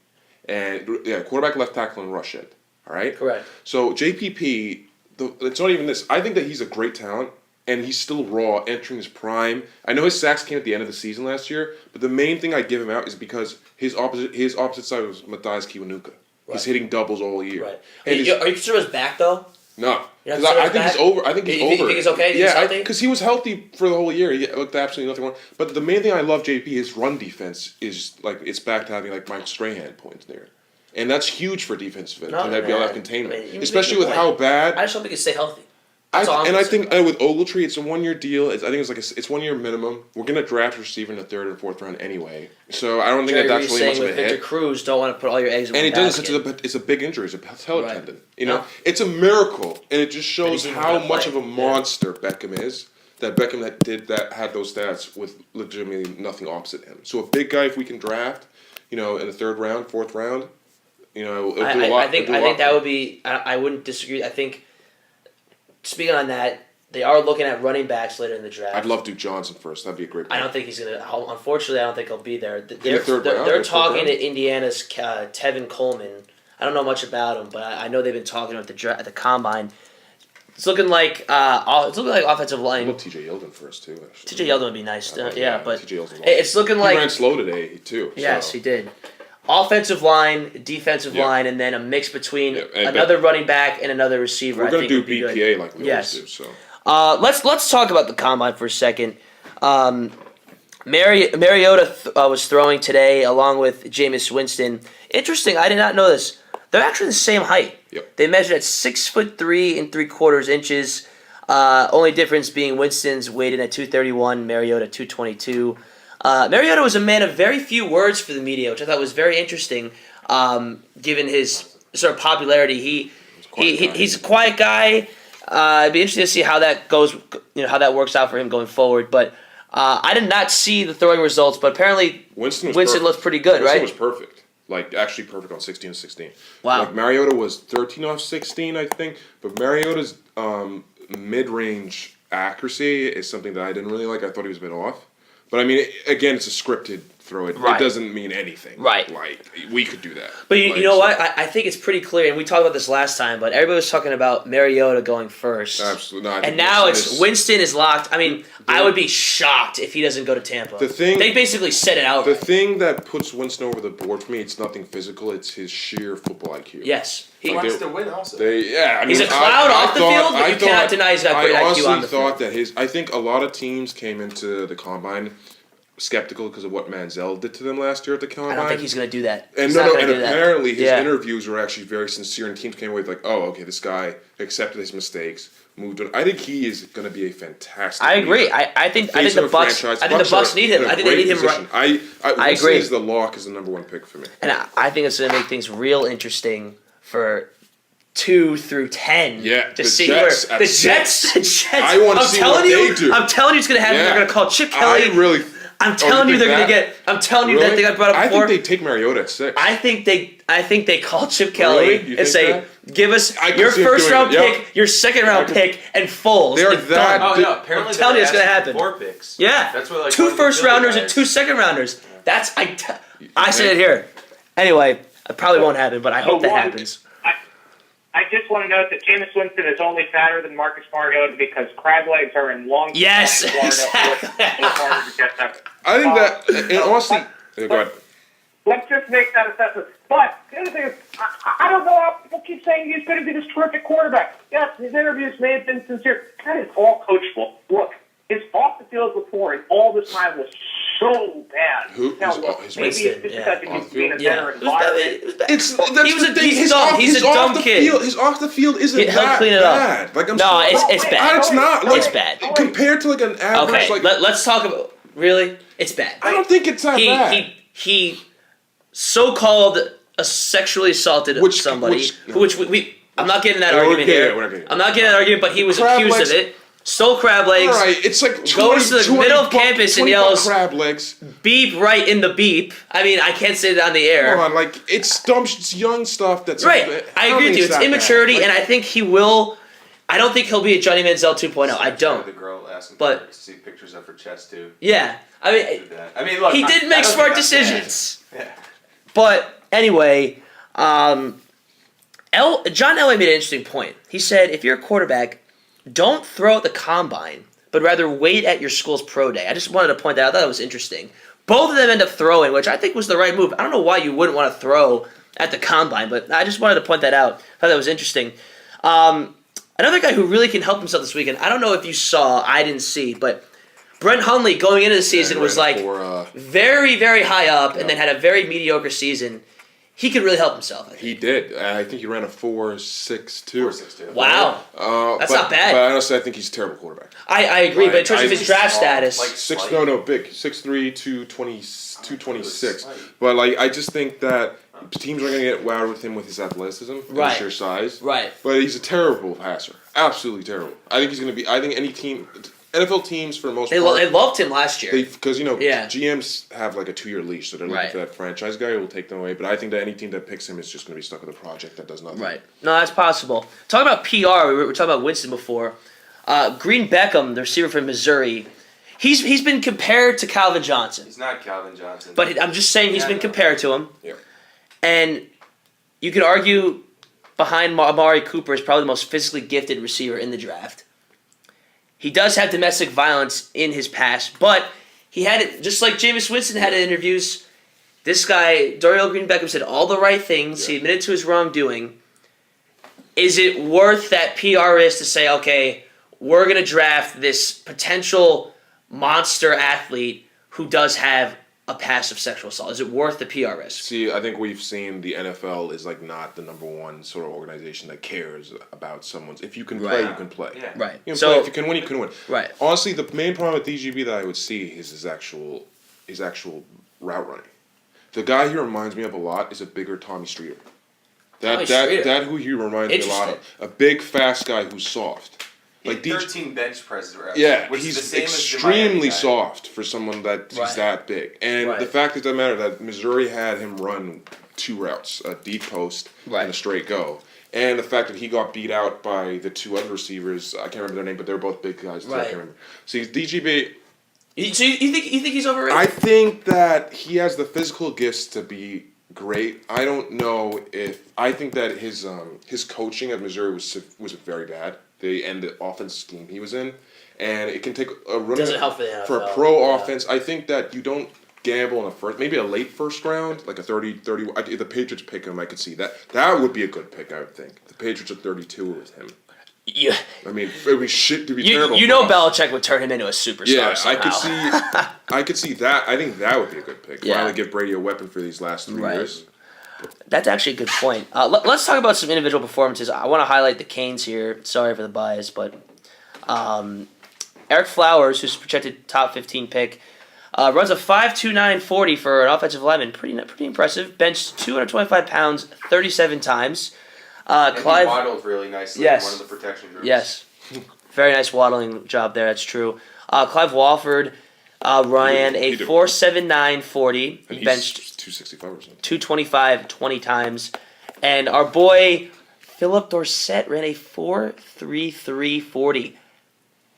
quarterback, left tackle, and rush end. All right? Correct. So JPP, it's not even this. I think that he's a great talent, and he's still raw, entering his prime. I know his sacks came at the end of the season last year, but the main thing I give him out is because his opposite side was Matthias Kiwanuka. Right. He's hitting doubles all year. Right. Are you concerned his back, though? No. Because I think he's over. I think he's over. You think he's okay? Yeah, because he was healthy for the whole year. He looked absolutely nothing wrong. But the main thing I love, JP, his run defense is it's back to having Mike Strahan points there. And that's huge for defensive end, and that'd be able to have containment. Especially with how bad... I just hope he can stay healthy. I think with Ogletree, it's a 1-year deal. I think it's 1 year minimum. We're going to draft a receiver in the 3rd and 4th round anyway. So I don't think that's really much of a hit. Victor Cruz don't want to put all your eggs in one basket. And it doesn't. It's a big injury. It's a patella tendon. It's a miracle, and it just shows how much of a monster Beckham is. That Beckham had those stats with legitimately nothing opposite him. So a big guy, if we can draft, in the 3rd round, 4th round, it'll do a lot. I think that would be. I wouldn't disagree. I think. Speaking on that, they are looking at running backs later in the draft. I'd love Duke Johnson first. That'd be a great pick. I don't think he's going to. Unfortunately, I don't think he'll be there. They're talking to Indiana's Tevin Coleman. I don't know much about him, but I know they've been talking at the combine. It's looking like offensive line. I'd love TJ Yeldon first too. TJ Yeldon would be nice. But TJ it's looking like he ran slow today too. Yes, he did. Offensive line, defensive line, and then a mix between another running back and another receiver. We're going to do BPA like we always do. So let's talk about the combine for a second. Mariota was throwing today along with Jameis Winston. Interesting, I did not know this. They're actually the same height. Yep. They measured at 6'3" 3/4 inches. Only difference being Winston's weighed in at 231, Mariota 222. Mariota was a man of very few words for the media, which I thought was very interesting, given his sort of popularity. He's a quiet guy. It'd be interesting to see how that goes, how that works out for him going forward. But I did not see the throwing results, but apparently Winston looked pretty good, right? Winston was perfect. Like, actually perfect on 16 of 16. Wow. Like, Mariota was 13 off 16, I think. But Mariota's mid-range accuracy is something that I didn't really like. I thought he was a bit off. But, I mean, again, it's a scripted throw. It doesn't mean anything. Right. Like, we could do that. But you know what? I think it's pretty clear, and we talked about this last time, but everybody was talking about Mariota going first. Absolutely not. And now Winston is locked. I mean, I would be shocked if he doesn't go to Tampa. They basically set it out. The thing that puts Winston over the board for me, it's nothing physical. It's his sheer football IQ. Yes. He wants to win also. He's a cloud off the field, but you cannot deny he's got great IQ on the field. I honestly thought that I think a lot of teams came into the Combine skeptical because of what Manziel did to them last year at the Combine. I don't think he's going to do that. And apparently his interviews were actually very sincere, and teams came away with like, oh, okay, this guy accepted his mistakes, moved on. I think he is going to be a fantastic. I agree. I think the Bucks need him. I think they need him right. I agree. The lock is the number one pick for me, and I think it's going to make things real interesting for 2 through 10. Yeah, to see where the Jets. I want to see what they do. I'm telling you, it's going to happen. They're going to call Chip Kelly. I'm telling you, they're going to get. I'm telling you that they got brought up before. I think they take Mariota at 6. I think they call Chip Kelly and say, "Give us your first round pick, your second round pick, and Foles." They're that. Oh yeah, apparently I'm telling you, it's going to happen. 4 picks. Yeah, that's what 2 first rounders and 2 second rounders. That's I said it here. Anyway, it probably won't happen, but I hope that happens. I just want to note that Jameis Winston is only fatter than Marcus Mariota because crab legs are in long. Yes, exactly. I think that, and honestly, go ahead. Let's just make that assessment. But the other thing is, I don't know how people keep saying he's going to be this terrific quarterback. Yes, his interviews may have been sincere. That is all coachable. Look, his off-the-field reporting all this time was so bad. Now, look, maybe it's because he's being a veteran environment. He's a dumb kid. His off-the-field isn't He'll that clean it bad. up. Like, it's bad. It's not. It's bad. Compared to like an average. Okay, let's talk about. Really, it's bad. I don't think it's that bad. He so-called sexually assaulted somebody. Which we I'm not getting that argument here. I'm not getting that argument, but he was accused of it. Stole crab legs. All right, it's like 20, goes to the middle of campus and yells crab legs. Beep right in the beep. I mean, I can't say that on the air. Come on, like it's dumb, it's young stuff. That's right. I agree with you. It's immaturity, and I think he will. I don't think he'll be a Johnny Manziel 2.0. I don't. The girl asking to see pictures of her chest too. Yeah, I mean, look, he did make smart decisions. Yeah. But anyway, John Elway made an interesting point. He said, if you're a quarterback, don't throw at the combine, but rather wait at your school's pro day. I just wanted to point that out. I thought that was interesting. Both of them end up throwing, which I think was the right move. I don't know why you wouldn't want to throw at the combine, but I just wanted to point that out. I thought that was interesting. Another guy who really can help himself this weekend, I don't know if you saw, I didn't see, but Brent Hundley going into the season was like very, very high up and then had a very mediocre season. He could really help himself. He did. I think he ran a 4.62. 4.62. Wow. That's not bad. But honestly, I think he's a terrible quarterback. I agree, but in terms of his draft status. Big. 6'3", 226. But I just think that teams are going to get wowed with him with his athleticism and sheer size. Right. But he's a terrible passer. Absolutely terrible. I think he's going to be, any team... NFL teams, for the most part... They loved him last year. Because, GMs have a 2-year leach, so they're looking for that franchise guy who will take them away. But I think that any team that picks him is just going to be stuck with a project that does nothing. Right. No, that's possible. Talking about PR, we were talking about Winston before. Green Beckham, the receiver from Missouri, he's been compared to Calvin Johnson. He's not Calvin Johnson. But I'm just saying he's been compared to him. Yeah. And you could argue behind Amari Cooper is probably the most physically gifted receiver in the draft. He does have domestic violence in his past, but he had it, just like Jameis Winston had in interviews, this guy, Dorial Green Beckham, said all the right things. Yeah. He admitted to his wrongdoing. Is it worth that PR risk to say, okay, we're going to draft this potential monster athlete who does have a passive sexual assault? Is it worth the PR risk? See, I think we've seen the NFL is like not the number one sort of organization that cares about someone's. If you can play, you can play. Yeah. Right. You can So play. If you can win, you can win. Right. Honestly, the main problem with DGB that I would see is his actual route running. The guy he reminds me of a lot is a bigger Tommy Streeter. That who he reminds me a lot of. A big, fast guy who's soft. Like 13 bench presses. Yeah, which he's is the same extremely as soft for someone that he's that big. And the fact doesn't matter that Missouri had him run 2 routes, a deep post and a straight go. And the fact that he got beat out by the 2 other receivers, I can't remember their name, but they're both big guys. Too, I can't remember. See, DGB. So you think he's overrated? I think that he has the physical gifts to be great. I don't know if I think that his coaching at Missouri was very bad. The offense scheme he was in, and it can take a run. Doesn't help for the NFL. For a pro offense. I think that you don't gamble in maybe a late first round, like a 30. If the Patriots pick him, I could see that. That would be a good pick, I would think. The Patriots at 32 with him. Yeah. I mean, it would be terrible. You know, Belichick would turn him into a superstar. Yeah, somehow. I could see that. I think that would be a good pick. Yeah. Finally give Brady a weapon for these last 3 years. That's actually a good point. Let's talk about some individual performances. I want to highlight the Canes here. Sorry for the bias, but Eric Flowers, who's projected top 15 pick, runs a 5.29 40 for an offensive lineman. Pretty impressive. Benched 225 pounds 37 times. And Clive he waddled really nicely in one of the protection groups. Yes. Very nice waddling job there. That's true. Clive Walford ran a 4.79 40. He benched 265 or something. 225 20 times. And our boy Philip Dorsett ran a 4.33 40.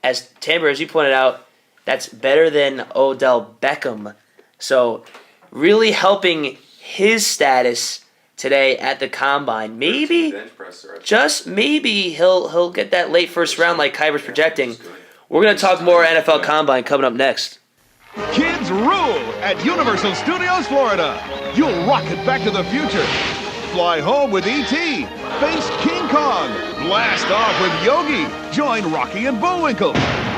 As Tambor, as you pointed out, that's better than Odell Beckham. So really helping his status today at the combine. Maybe, just maybe, he'll get that late first round like Kyber's projecting. We're going to talk more NFL Combine coming up next. Kids rule at Universal Studios Florida. You'll rocket back to the future. Fly home with E.T. Face King Kong. Blast off with Yogi. Join Rocky and Bullwinkle.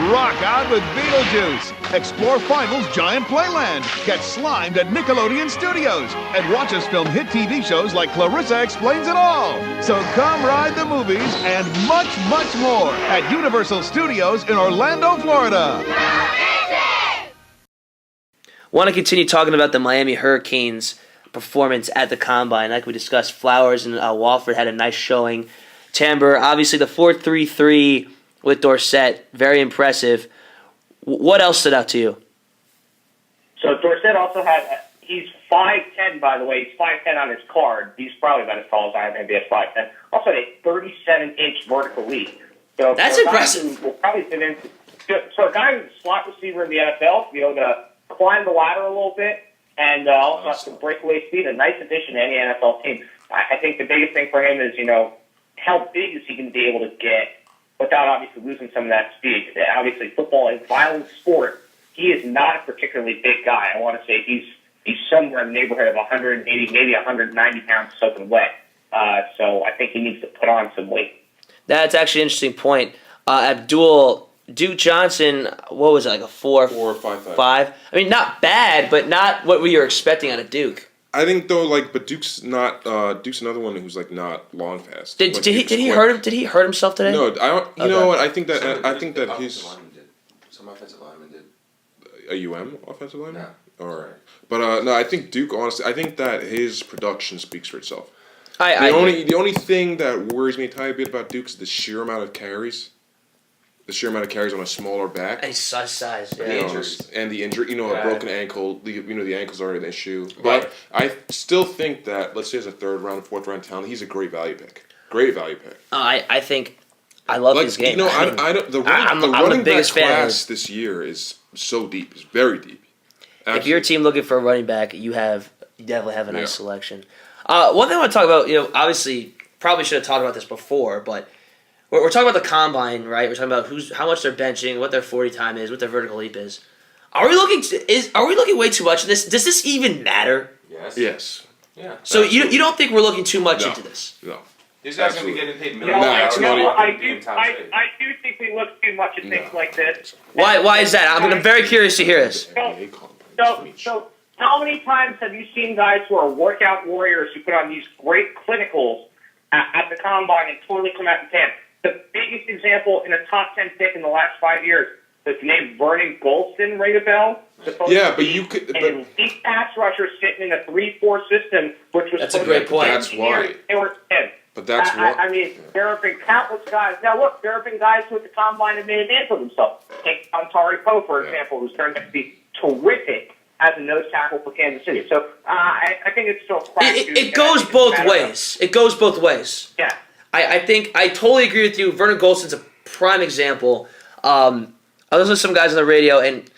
Rock out with Beetlejuice. Explore Final's Giant Playland. Get slimed at Nickelodeon Studios. And watch us film hit TV shows like Clarissa Explains It All. So come ride the movies and much, much more at Universal Studios in Orlando, Florida. Want to continue talking about the Miami Hurricanes performance at the Combine. Like we discussed, Flowers and Walford had a nice showing. Tambor, obviously the 4.33 with Dorsett, very impressive. What else stood out to you? So Dorsett also had, he's 5'10", by the way. He's 5'10" on his card. He's probably about as tall as I am, maybe at 5'10". Also had a 37-inch vertical leap. So that's impressive. Will probably fit into, so a guy who's a slot receiver in the NFL, to climb the ladder a little bit, and also has some breakaway speed, a nice addition to any NFL team. I think the biggest thing for him is, how big is he going to be able to get without obviously losing some of that speed? Obviously, football is a violent sport. He is not a particularly big guy. I want to say he's somewhere in the neighborhood of 180, maybe 190 pounds soaking wet. So I think he needs to put on some weight. That's actually an interesting point. Abdul, Duke Johnson, what was it, like a 4 or 5? I mean, not bad, but not what we were expecting out of Duke. I think though, but Duke's not. Duke's another one who's not long fast. Did he hurt him? Did he hurt himself today? No, I don't. You know what? I think that his some offensive lineman did. A UM offensive lineman. No. Or, but no, I think Duke. Honestly, I think that his production speaks for itself. The only thing that worries me a tiny bit about Duke is the sheer amount of carries. The sheer amount of carries on a smaller back. And his size, yeah. And the injury, a broken ankle. The ankle's already an issue. But I still think that, let's say as a 3rd round, 4th round talent, he's a great value pick. I think I love his game. The running back class this year is so deep. It's very deep. Absolutely. If you're a team looking for a running back, you definitely have a nice selection. One thing I want to talk about, obviously, probably should have talked about this before, but we're talking about the Combine, right? We're talking about how much they're benching, what their 40 time is, what their vertical leap is. Are we looking way too much at this? Does this even matter? Yes. Yeah. So you don't think we're looking too much into this? No. These guys are going to be getting paid millions. I do think we look too much at things like this. Why is that? I'm very curious to hear this. How many times have you seen guys who are workout warriors who put on these great clinicals at the combine and totally come out in 10? The biggest example in a top 10 pick in the last 5 years is named Vernon Golston, ring a bell? Yeah, but you could. An elite pass rusher sitting in a 3-4 system, which was that's a great point. That's why. They were 10. But that's why. I mean, there have been countless guys. Now, look, there have been guys who at the combine have made a name for themselves. Take Tari Poe, for example, who's turned out to be terrific as a nose tackle for Kansas City. So I think it's still it goes both ways. It goes both ways. Yeah. I think I totally agree with you. Vernon Golston's a prime example. I listen to some guys on the radio, and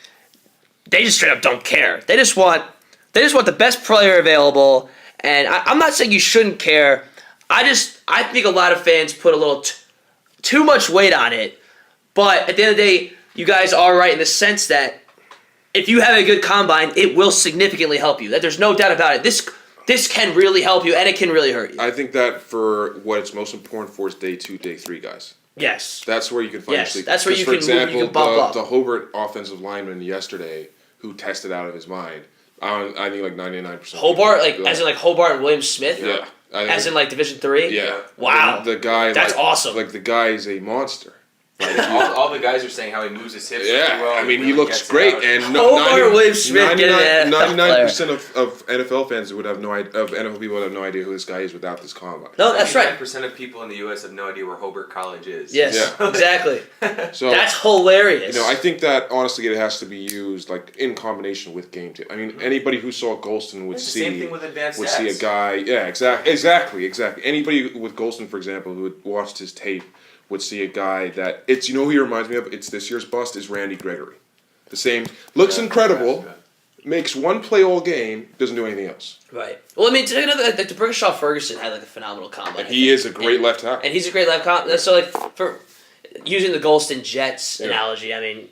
they just straight up don't care. They just want the best player available. And I'm not saying you shouldn't care. I think a lot of fans put a little too much weight on it. But at the end of the day, you guys are right in the sense that if you have a good combine, it will significantly help you. That there's no doubt about it. This can really help you, and it can really hurt you. I think that for what it's most important for is day 2, day 3 guys. Yes. That's where you can find your sleep. That's where you can bump up. The Hobart offensive lineman yesterday who tested out of his mind, I think like 99%. Hobart, as in like Hobart and William Smith? Yeah. As in like Division 3? Yeah. Wow. The guy. That's awesome. Like the guy is a monster. All the guys are saying how he moves his hips really well. I mean, he looks great, and 99% of NFL fans would have no idea. Of NFL people would have no idea who this guy is without this combine. No, that's right. 99% of people in the U.S. have no idea where Hobart College is. Yes, exactly. So that's hilarious. I think that honestly, it has to be used like in combination with game tape. I mean, anybody who saw Golston would see the same thing with advanced would stats. see a guy. Yeah, exactly. Anybody with Golston, for example, who had watched his tape, would see a guy that who he reminds me of. It's this year's bust is Randy Gregory. The same looks incredible, makes one play all game, doesn't do anything else. Right. Well, I mean, the Brickashaw Ferguson had like a phenomenal combine. And he is a great left tackle. And he's a great left tackle. So like for using the Golston Jets analogy, I mean,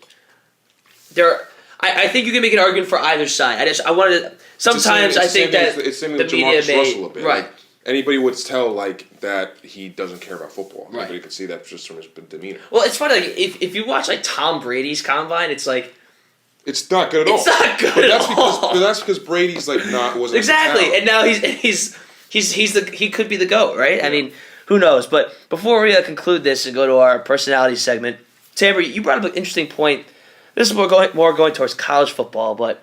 I think you can make an argument for either side. I wanted to. Sometimes I think that it's the media Jamarcus Russell a bit. Right. Like, anybody would tell that he doesn't care about football. Right. Anybody could see that just from his demeanor. Well, it's funny. Like, if you watch like Tom Brady's combine, it's like it's not good at all. It's not good at all. But that's because Brady's wasn't exactly, and now he could be the GOAT, right? Yeah. I mean, who knows? But before we conclude this and go to our personality segment, Tambor, you brought up an interesting point. This is more going towards college football, but.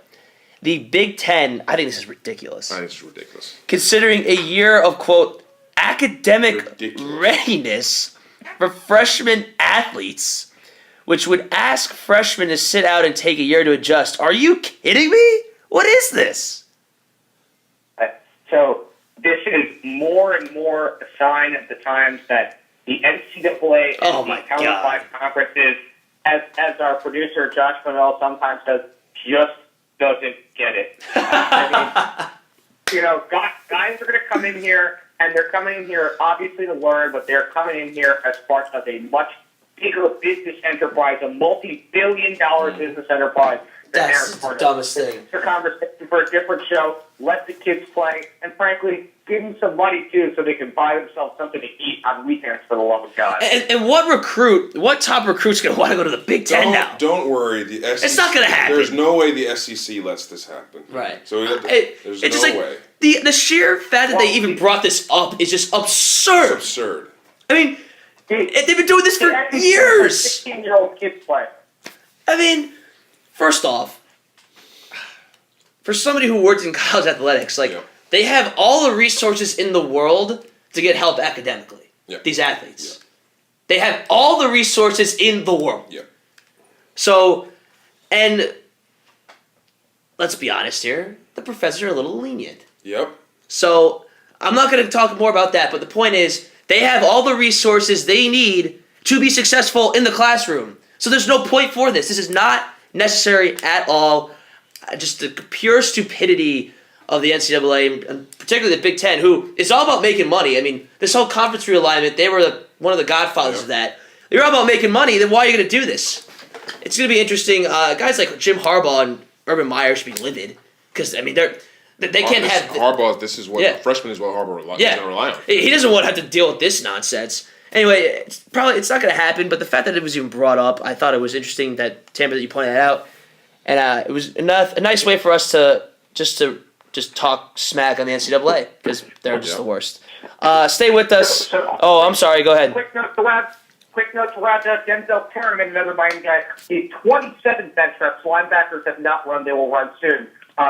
The Big Ten, I think this is ridiculous. I think it's ridiculous. Considering a year of, quote, academic readiness for freshman athletes, which would ask freshmen to sit out and take a year to adjust. Are you kidding me? What is this? So this is more and more a sign at the times that the NCAA and the Power 5 conferences, as our producer Josh Baumoehl sometimes says, just doesn't get it. I mean, guys are going to come in here, and they're coming in here obviously to learn, but they're coming in here as part of a much bigger business enterprise, a multi-billion-dollar business enterprise. That's the dumbest thing. It's a conversation for a different show. Let the kids play, and frankly, give them some money too, so they can buy themselves something to eat on weekends. For the love of God! And what top recruit's going to want to go to the Big Ten now? Don't worry, the SEC. It's not going to happen. There's no way the SEC lets this happen. Right. So there's no way. The sheer fact that they even brought this up is just absurd. It's absurd. I mean, they've been doing this for years. 16-year-old kids play. I mean. First off, for somebody who works in college athletics, they have all the resources in the world to get help academically. Yeah. These athletes. Yeah. They have all the resources in the world. Yeah. So, and let's be honest here, the professors are a little lenient. Yep. So, I'm not going to talk more about that, but the point is, they have all the resources they need to be successful in the classroom. So there's no point for this. This is not necessary at all. Just the pure stupidity of the NCAA, and particularly the Big Ten, who is all about making money. I mean, this whole conference realignment, they were one of the godfathers of that. You're all about making money, then why are you going to do this? It's going to be interesting. Guys like Jim Harbaugh and Urban Meyer should be livid. Because, I mean, they can't have... Harbaugh, this is what... Freshman is what Harbaugh rely on. He doesn't want to have to deal with this nonsense. Anyway, it's not going to happen, but the fact that it was even brought up, I thought it was interesting that, Tambor, that you pointed that out. And it was a nice way for us to just talk smack on the NCAA because they're just the worst. Stay with us. Oh, I'm sorry. Go ahead. Quick note to Rod. Denzel Pearlman, another Miami guy. He's 27 bench reps. Linebackers have not run. They will run soon.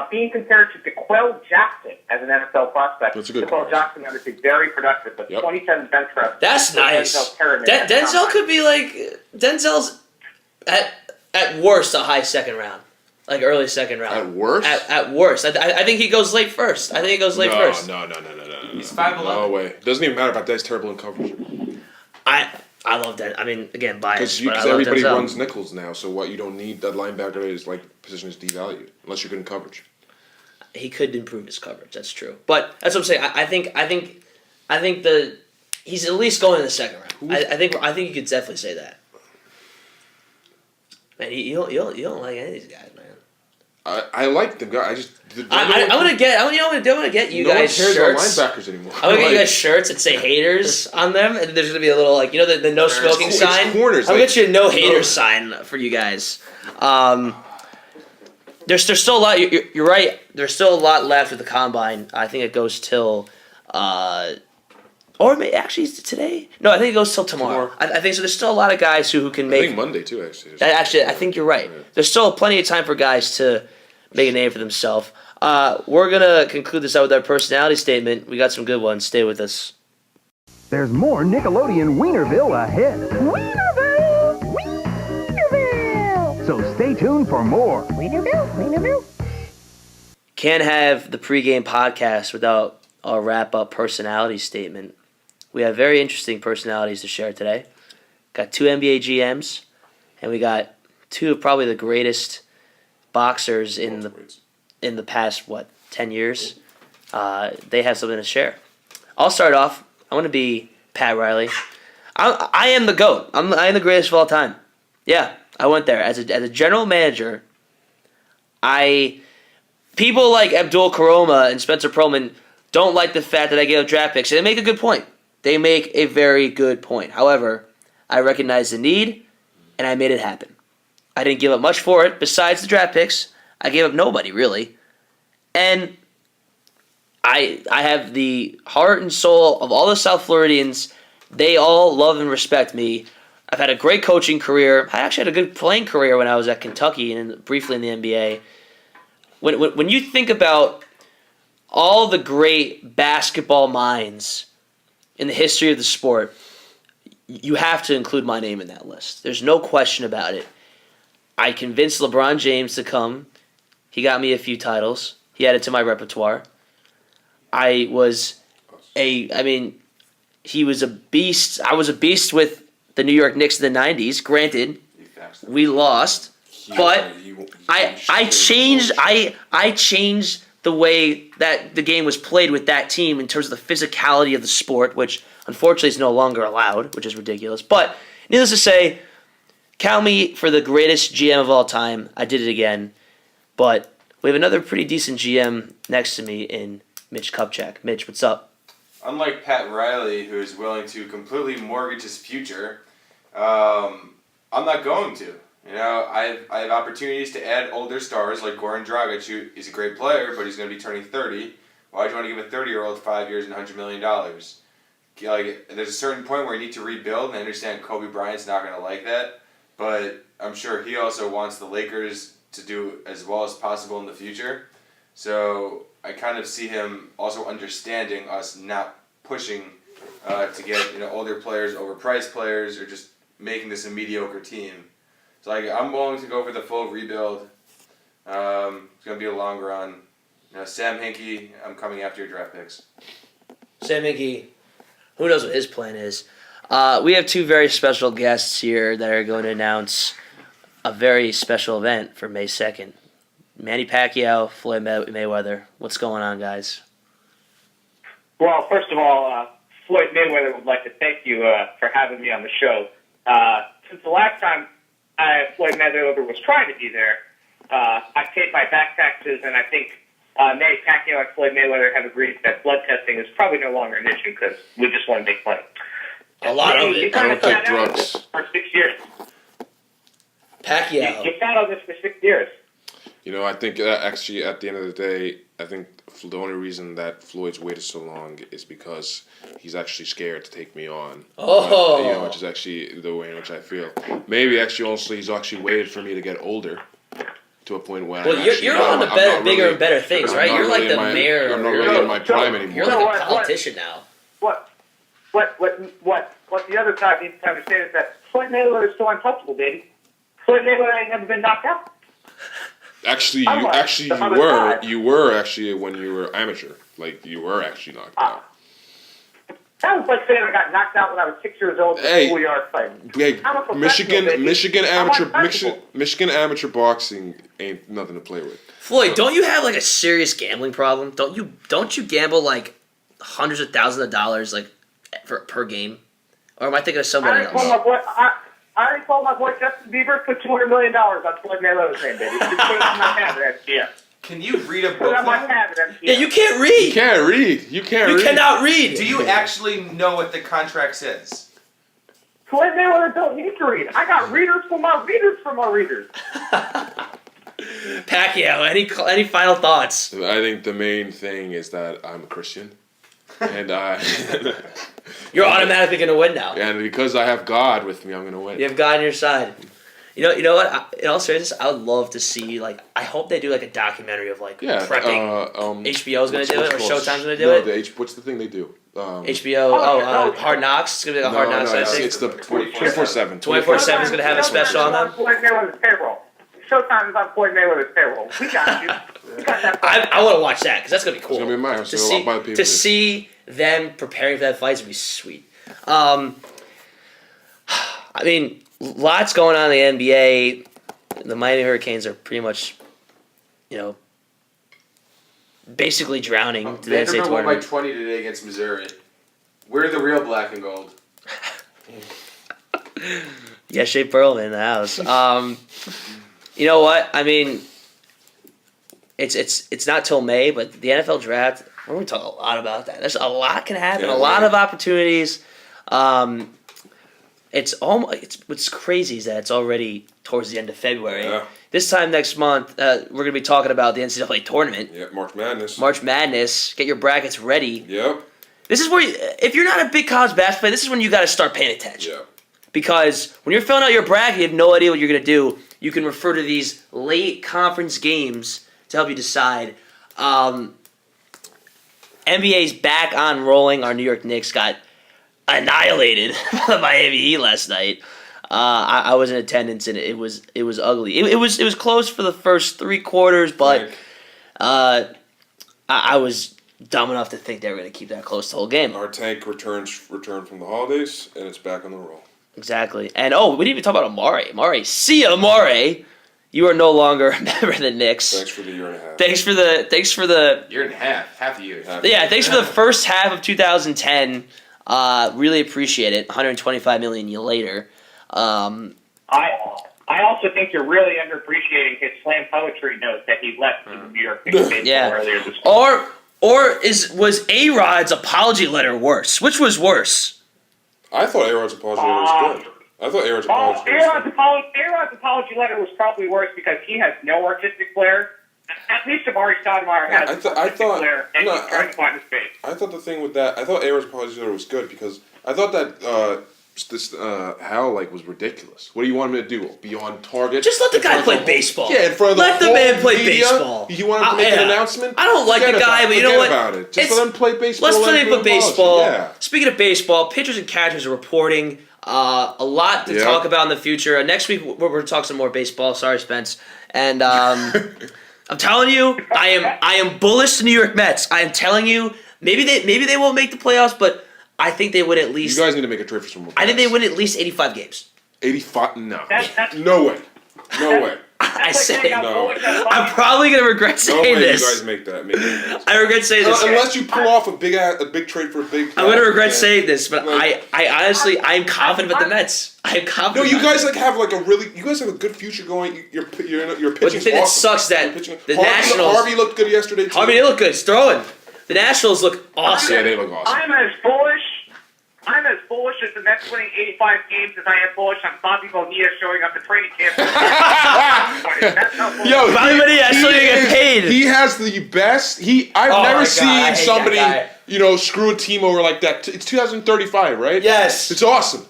Being compared to DeQuell Jackson as an NFL prospect. That's a good DeQuell Jackson, obviously very productive, but 27 bench reps. That's nice. Denzel could be like Denzel's at worst a high second round, like early second round. At worst. At worst, I think he goes late first. No. He's 5'11". No way. Doesn't even matter about that. He's terrible in coverage. I love that. I mean, again, bias. Because everybody runs nickels now, so what? You don't need that linebacker. Is like position is devalued unless you're good in coverage. He could improve his coverage. That's true, but that's what I'm saying. I think he's at least going in the second round. I think you could definitely say that. Man, you don't like any of these guys, man. I like them guys. I'm gonna get you guys shirts. Linebackers anymore. I'm gonna get you guys shirts that say haters on them, and there's gonna be a little like the no smoking sign. Corners, I'll get you a no haters sign for you guys. There's still a lot. You're right. There's still a lot left with the combine. I think it goes till, or maybe actually today. No, I think it goes till tomorrow. I think so. There's still a lot of guys who can make. I think Monday too. Actually, I think you're right. There's still plenty of time for guys to make a name for themselves. We're gonna conclude this out with our personality statement. We got some good ones. Stay with us. There's more Nickelodeon Wienerville ahead. Wienerville! Wienerville! So stay tuned for more. Wienerville! Wienerville! Can't have the pregame podcast without our wrap-up personality statement. We have very interesting personalities to share today. Got 2 NBA GMs, and we got 2 of probably the greatest boxers in the past 10 years. They have something to share. I'll start off. I want to be Pat Riley. I am the GOAT. I am the greatest of all time. Yeah, I went there as a general manager. People like Abdul Koroma and Spencer Pearlman don't like the fact that I gave up draft picks. And they make a good point. They make a very good point. However, I recognize the need, and I made it happen. I didn't give up much for it. Besides the draft picks, I gave up nobody, really. And I have the heart and soul of all the South Floridians. They all love and respect me. I've had a great coaching career. I actually had a good playing career when I was at Kentucky and briefly in the NBA. When you think about all the great basketball minds in the history of the sport, you have to include my name in that list. There's no question about it. I convinced LeBron James to come. He got me a few titles. He added to my repertoire. He was a beast. I was a beast with the New York Knicks in the 90s. Granted, we lost. But I changed the way that the game was played with that team in terms of the physicality of the sport, which unfortunately is no longer allowed, which is ridiculous. But needless to say, count me for the greatest GM of all time. I did it again. But we have another pretty decent GM next to me in Mitch Kupchak. Mitch, what's up? Unlike Pat Riley, who is willing to completely mortgage his future, I'm not going to. You know, I have opportunities to add older stars like Goran Dragic, who is a great player, but he's going to be turning 30. Why do you want to give a 30-year-old 5 years and $100 million? Like, there's a certain point where you need to rebuild, and I understand Kobe Bryant's not going to like that, but I'm sure he also wants the Lakers to do as well as possible in the future. So I kind of see him also understanding us not pushing to get older players over priced players or just making this a mediocre team. So I'm willing to go for the full rebuild. It's going to be a long run. Sam Hinkie, I'm coming after your draft picks. Sam Hinkie, who knows what his plan is. We have 2 very special guests here that are going to announce a very special event for May 2nd. Manny Pacquiao, Floyd Mayweather. What's going on, guys? Well, first of all, Floyd Mayweather would like to thank you for having me on the show. Since the last time Floyd Mayweather was trying to be there, I paid my back taxes, and I think Manny Pacquiao and Floyd Mayweather have agreed that blood testing is probably no longer an issue because we just want to make money. A lot of it. I don't take drugs. For 6 years. Pacquiao. You sat on this for 6 years. I think actually at the end of the day, I think the only reason that Floyd's waited so long is because he's actually scared to take me on. Oh. Which is actually the way in which I feel. Maybe actually also he's actually waited for me to get older to a point where you're on the bigger and better things, right? You're like the mayor. I'm not really in my prime anymore. You're like a politician now. What the other side needs to understand is that Floyd Mayweather is still untouchable, baby. Floyd Mayweather ain't never been knocked out. Actually, you were actually when you were amateur. Like, you were actually knocked out. That was like saying I got knocked out when I was 6 years old in a schoolyard fight. Hey, Michigan amateur boxing ain't nothing to play with. Floyd, don't you have like a serious gambling problem? Don't you gamble like hundreds of thousands of dollars like per game? Or am I thinking of somebody else? I already told my boy Justin Bieber put $200 million on Floyd Mayweather's name, baby. Just put it on my tab at MGM. Can you read a book? Put it on my tab at MGM. Yeah, you can't read. You can't read. You cannot read. Do you actually know what the contract says? Floyd Mayweather don't need to read. I got readers for my readers for my readers. Pacquiao, any final thoughts? I think the main thing is that I'm a Christian. And you're automatically going to win now. And because I have God with me, I'm going to win. You have God on your side. You know what? In all seriousness, I would love to see, like, I hope they do, like, a documentary of, like, prepping. HBO's going to do it, or Showtime's going to do it? What's the thing they do? HBO, Hard Knocks. It's going to be like a Hard Knocks, I think. It's the 24/7. 24/7 is going to have a special on them. Floyd Mayweather's payroll. Showtime is on Floyd Mayweather's payroll. We got you. We got that. I want to watch that, because that's going to be cool. It's going to be mine. To see them preparing for that fight is going to be sweet. I mean, lots going on in the NBA. The Miami Hurricanes are pretty much, basically drowning to the NCAA Vanderbilt won by tournament. 20 today against Missouri. We're the real black and gold. Yeah, Shea Pearlman in the house. You know what? I mean, it's not till May, but the NFL draft, we're going to talk a lot about that. There's a lot can happen, a lot of opportunities. What's crazy is that it's already towards the end of February. Yeah. This time next month, we're going to be talking about the NCAA tournament. Yeah, March Madness. March Madness. Get your brackets ready. Yep. This is where, if you're not a big college basketball player, this is when you got to start paying attention. Yeah. Because when you're filling out your bracket, you have no idea what you're going to do. You can refer to these late conference games to help you decide. NBA's back on rolling. Our New York Knicks got annihilated by the Miami Heat last night. I was in attendance and it was ugly. It was close for the first 3 quarters, but I was dumb enough to think they were going to keep that close the whole game. Our tank returned from the holidays and it's back on the roll. Exactly. And we didn't even talk about Amare. See ya, Amare. You are no longer a member of the Knicks. Thanks for the year and a half. Thanks for the year and a half. Half a year. Yeah, thanks for the first half of 2010. Really appreciate it. $125 million later. I also think you're really underappreciating his slam poetry note that he left in the New York Knicks earlier this week. Or was A-Rod's apology letter worse? Which was worse? I thought A-Rod's apology letter was good. I thought A-Rod's apology letter was good. A-Rod's apology letter was probably worse because he has no artistic flair. At least Amari Stoudemire has artistic flair, and he's trying to find his space. I thought the thing with that, I thought A-Rod's apology letter was good because I thought that Hal was ridiculous. What do you want him to do? Be on target? Just let the guy play baseball. Yeah, in front of let the man play media? baseball. You want him to make an announcement? I don't like the guy, but you know what? About it. Just let him play baseball. Let's let him play baseball. Yeah. Speaking of baseball, pitchers and catchers are reporting a lot to talk about in the future. Next week we're going to talk some more baseball. Sorry, Spence. And I'm telling you, I am bullish to New York Mets. I am telling you, maybe they won't make the playoffs, but I think they would at least. You guys need to make a trade for some more. I think they win at least 85 games. 85? No. No way. No way. I say no. I'm probably gonna regret saying this. You guys make that. I regret saying this. Unless you pull off a big trade for a big. I'm gonna regret saying this, but I honestly I'm confident with the Mets. I'm confident. No, you guys have you guys have a good future going. Your pitching. But the thing that sucks that the Nationals. Harvey looked good yesterday too. Harvey looked good. He's throwing. The Nationals look awesome. Yeah, they look awesome. I'm as bullish I'm as bullish as the Mets winning 85 games as I am bullish on Bobby Bonilla showing up at training camp. That's how bullish Yo, Bobby Bonilla still gonna get paid. He has the best. I've never seen somebody, screw a team over like that. It's 2035, right? Yes. It's awesome.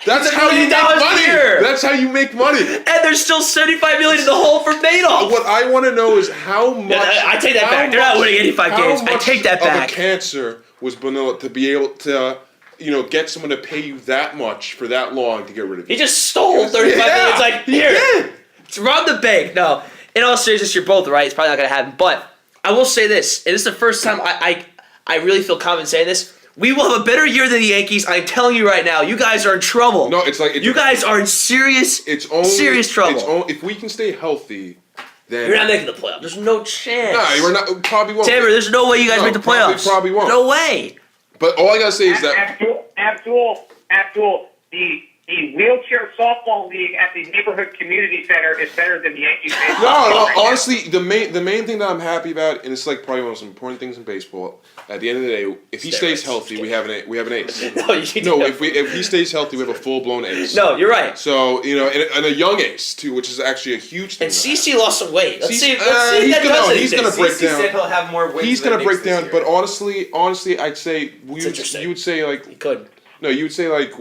That's how you make money. That's how you make money. And there's still $75 million in the hole for Madoff. What I want to know is how much. I take that back. They're not winning 85 games. I take that back. Of a cancer was Bonilla to be able to, get someone to pay you that much for that long to get rid of you. He just stole $35 million. It's like, here. It's rob the bank. No, in all seriousness, you're both right. It's probably not going to happen. But I will say this, and this is the first time I really feel confident saying this. We will have a better year than the Yankees. I'm telling you right now. You guys are in trouble. No, it's like... you guys are in serious trouble. If we can stay healthy, then... You're not making the playoffs. There's no chance. No, we're not. Probably won't. Tambor, there's no way you guys make the playoffs. Probably won't. No way. But all I gotta say is that... Abdul, the wheelchair softball league at the neighborhood community center is better than the Yankees baseball. No, honestly, the main thing that I'm happy about, and it's like probably one of the most important things in baseball. At the end of the day, if he stays healthy, we have an ace. If he stays healthy, we have a full blown ace. No, you're right. So and a young ace too, which is actually a huge thing. And CC lost some weight. Let's see if he's gonna break down. Said he'll have more weight. He's gonna break down. But honestly, I'd say you would say like he could. No, you would say like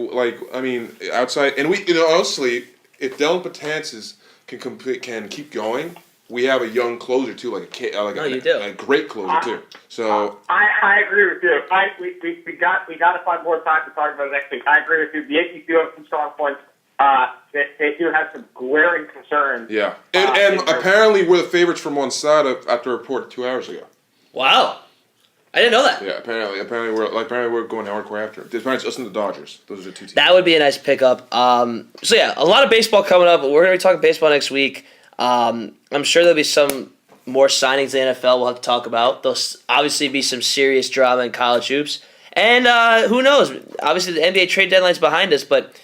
I mean outside, and we honestly, if Dylan Betances can keep going, we have a young closer too, a great closer too. So I agree with you. We got to find more time to talk about it next week. I agree with you. The Yankees do have some strong points. They do have some glaring concerns. Yeah, and apparently we're the favorites from one side after a report 2 hours ago. Wow. I didn't know that. Yeah, apparently we're going hardcore after. Apparently it's us and the Dodgers. Those are the two teams. That would be a nice pickup. So yeah, a lot of baseball coming up. We're going to be talking baseball next week. I'm sure there'll be some more signings in the NFL we'll have to talk about. There'll obviously be some serious drama in college hoops. And who knows? Obviously the NBA trade deadline's behind us, but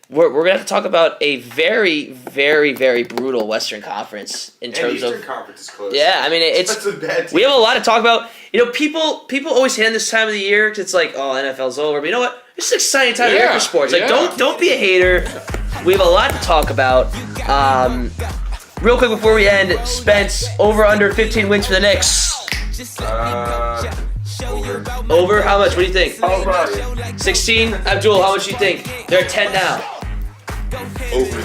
we're going to have to talk about a very, very, very brutal Western Conference in terms of... Eastern Conference is close. Yeah, I mean, it's... That's a bad team. We have a lot to talk about. People always hand this time of the year because it's like, oh, NFL's over. But you know what? This is an exciting time of year for sports. Like, don't be a hater. We have a lot to talk about. Real quick before we end, Spence, over under 15 wins for the Knicks. Over how much? What do you think? Over. 16? Abdul, how much do you think? They're at 10 now.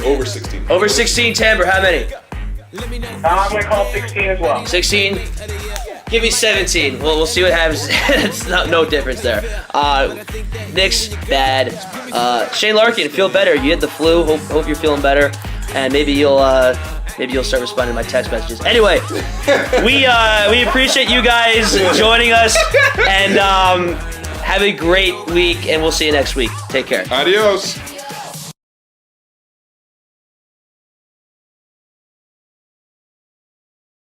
Over 16. Over 16, Tambor, how many? I'm going to call 16 as well. 16? Give me 17. Well, we'll see what happens. It's no difference there. Knicks, bad. Shane Larkin, feel better. You hit the flu. Hope you're feeling better. And maybe you'll start responding to my text messages. Anyway, we appreciate you guys joining us. And have a great week. And we'll see you next week. Take care. Adios.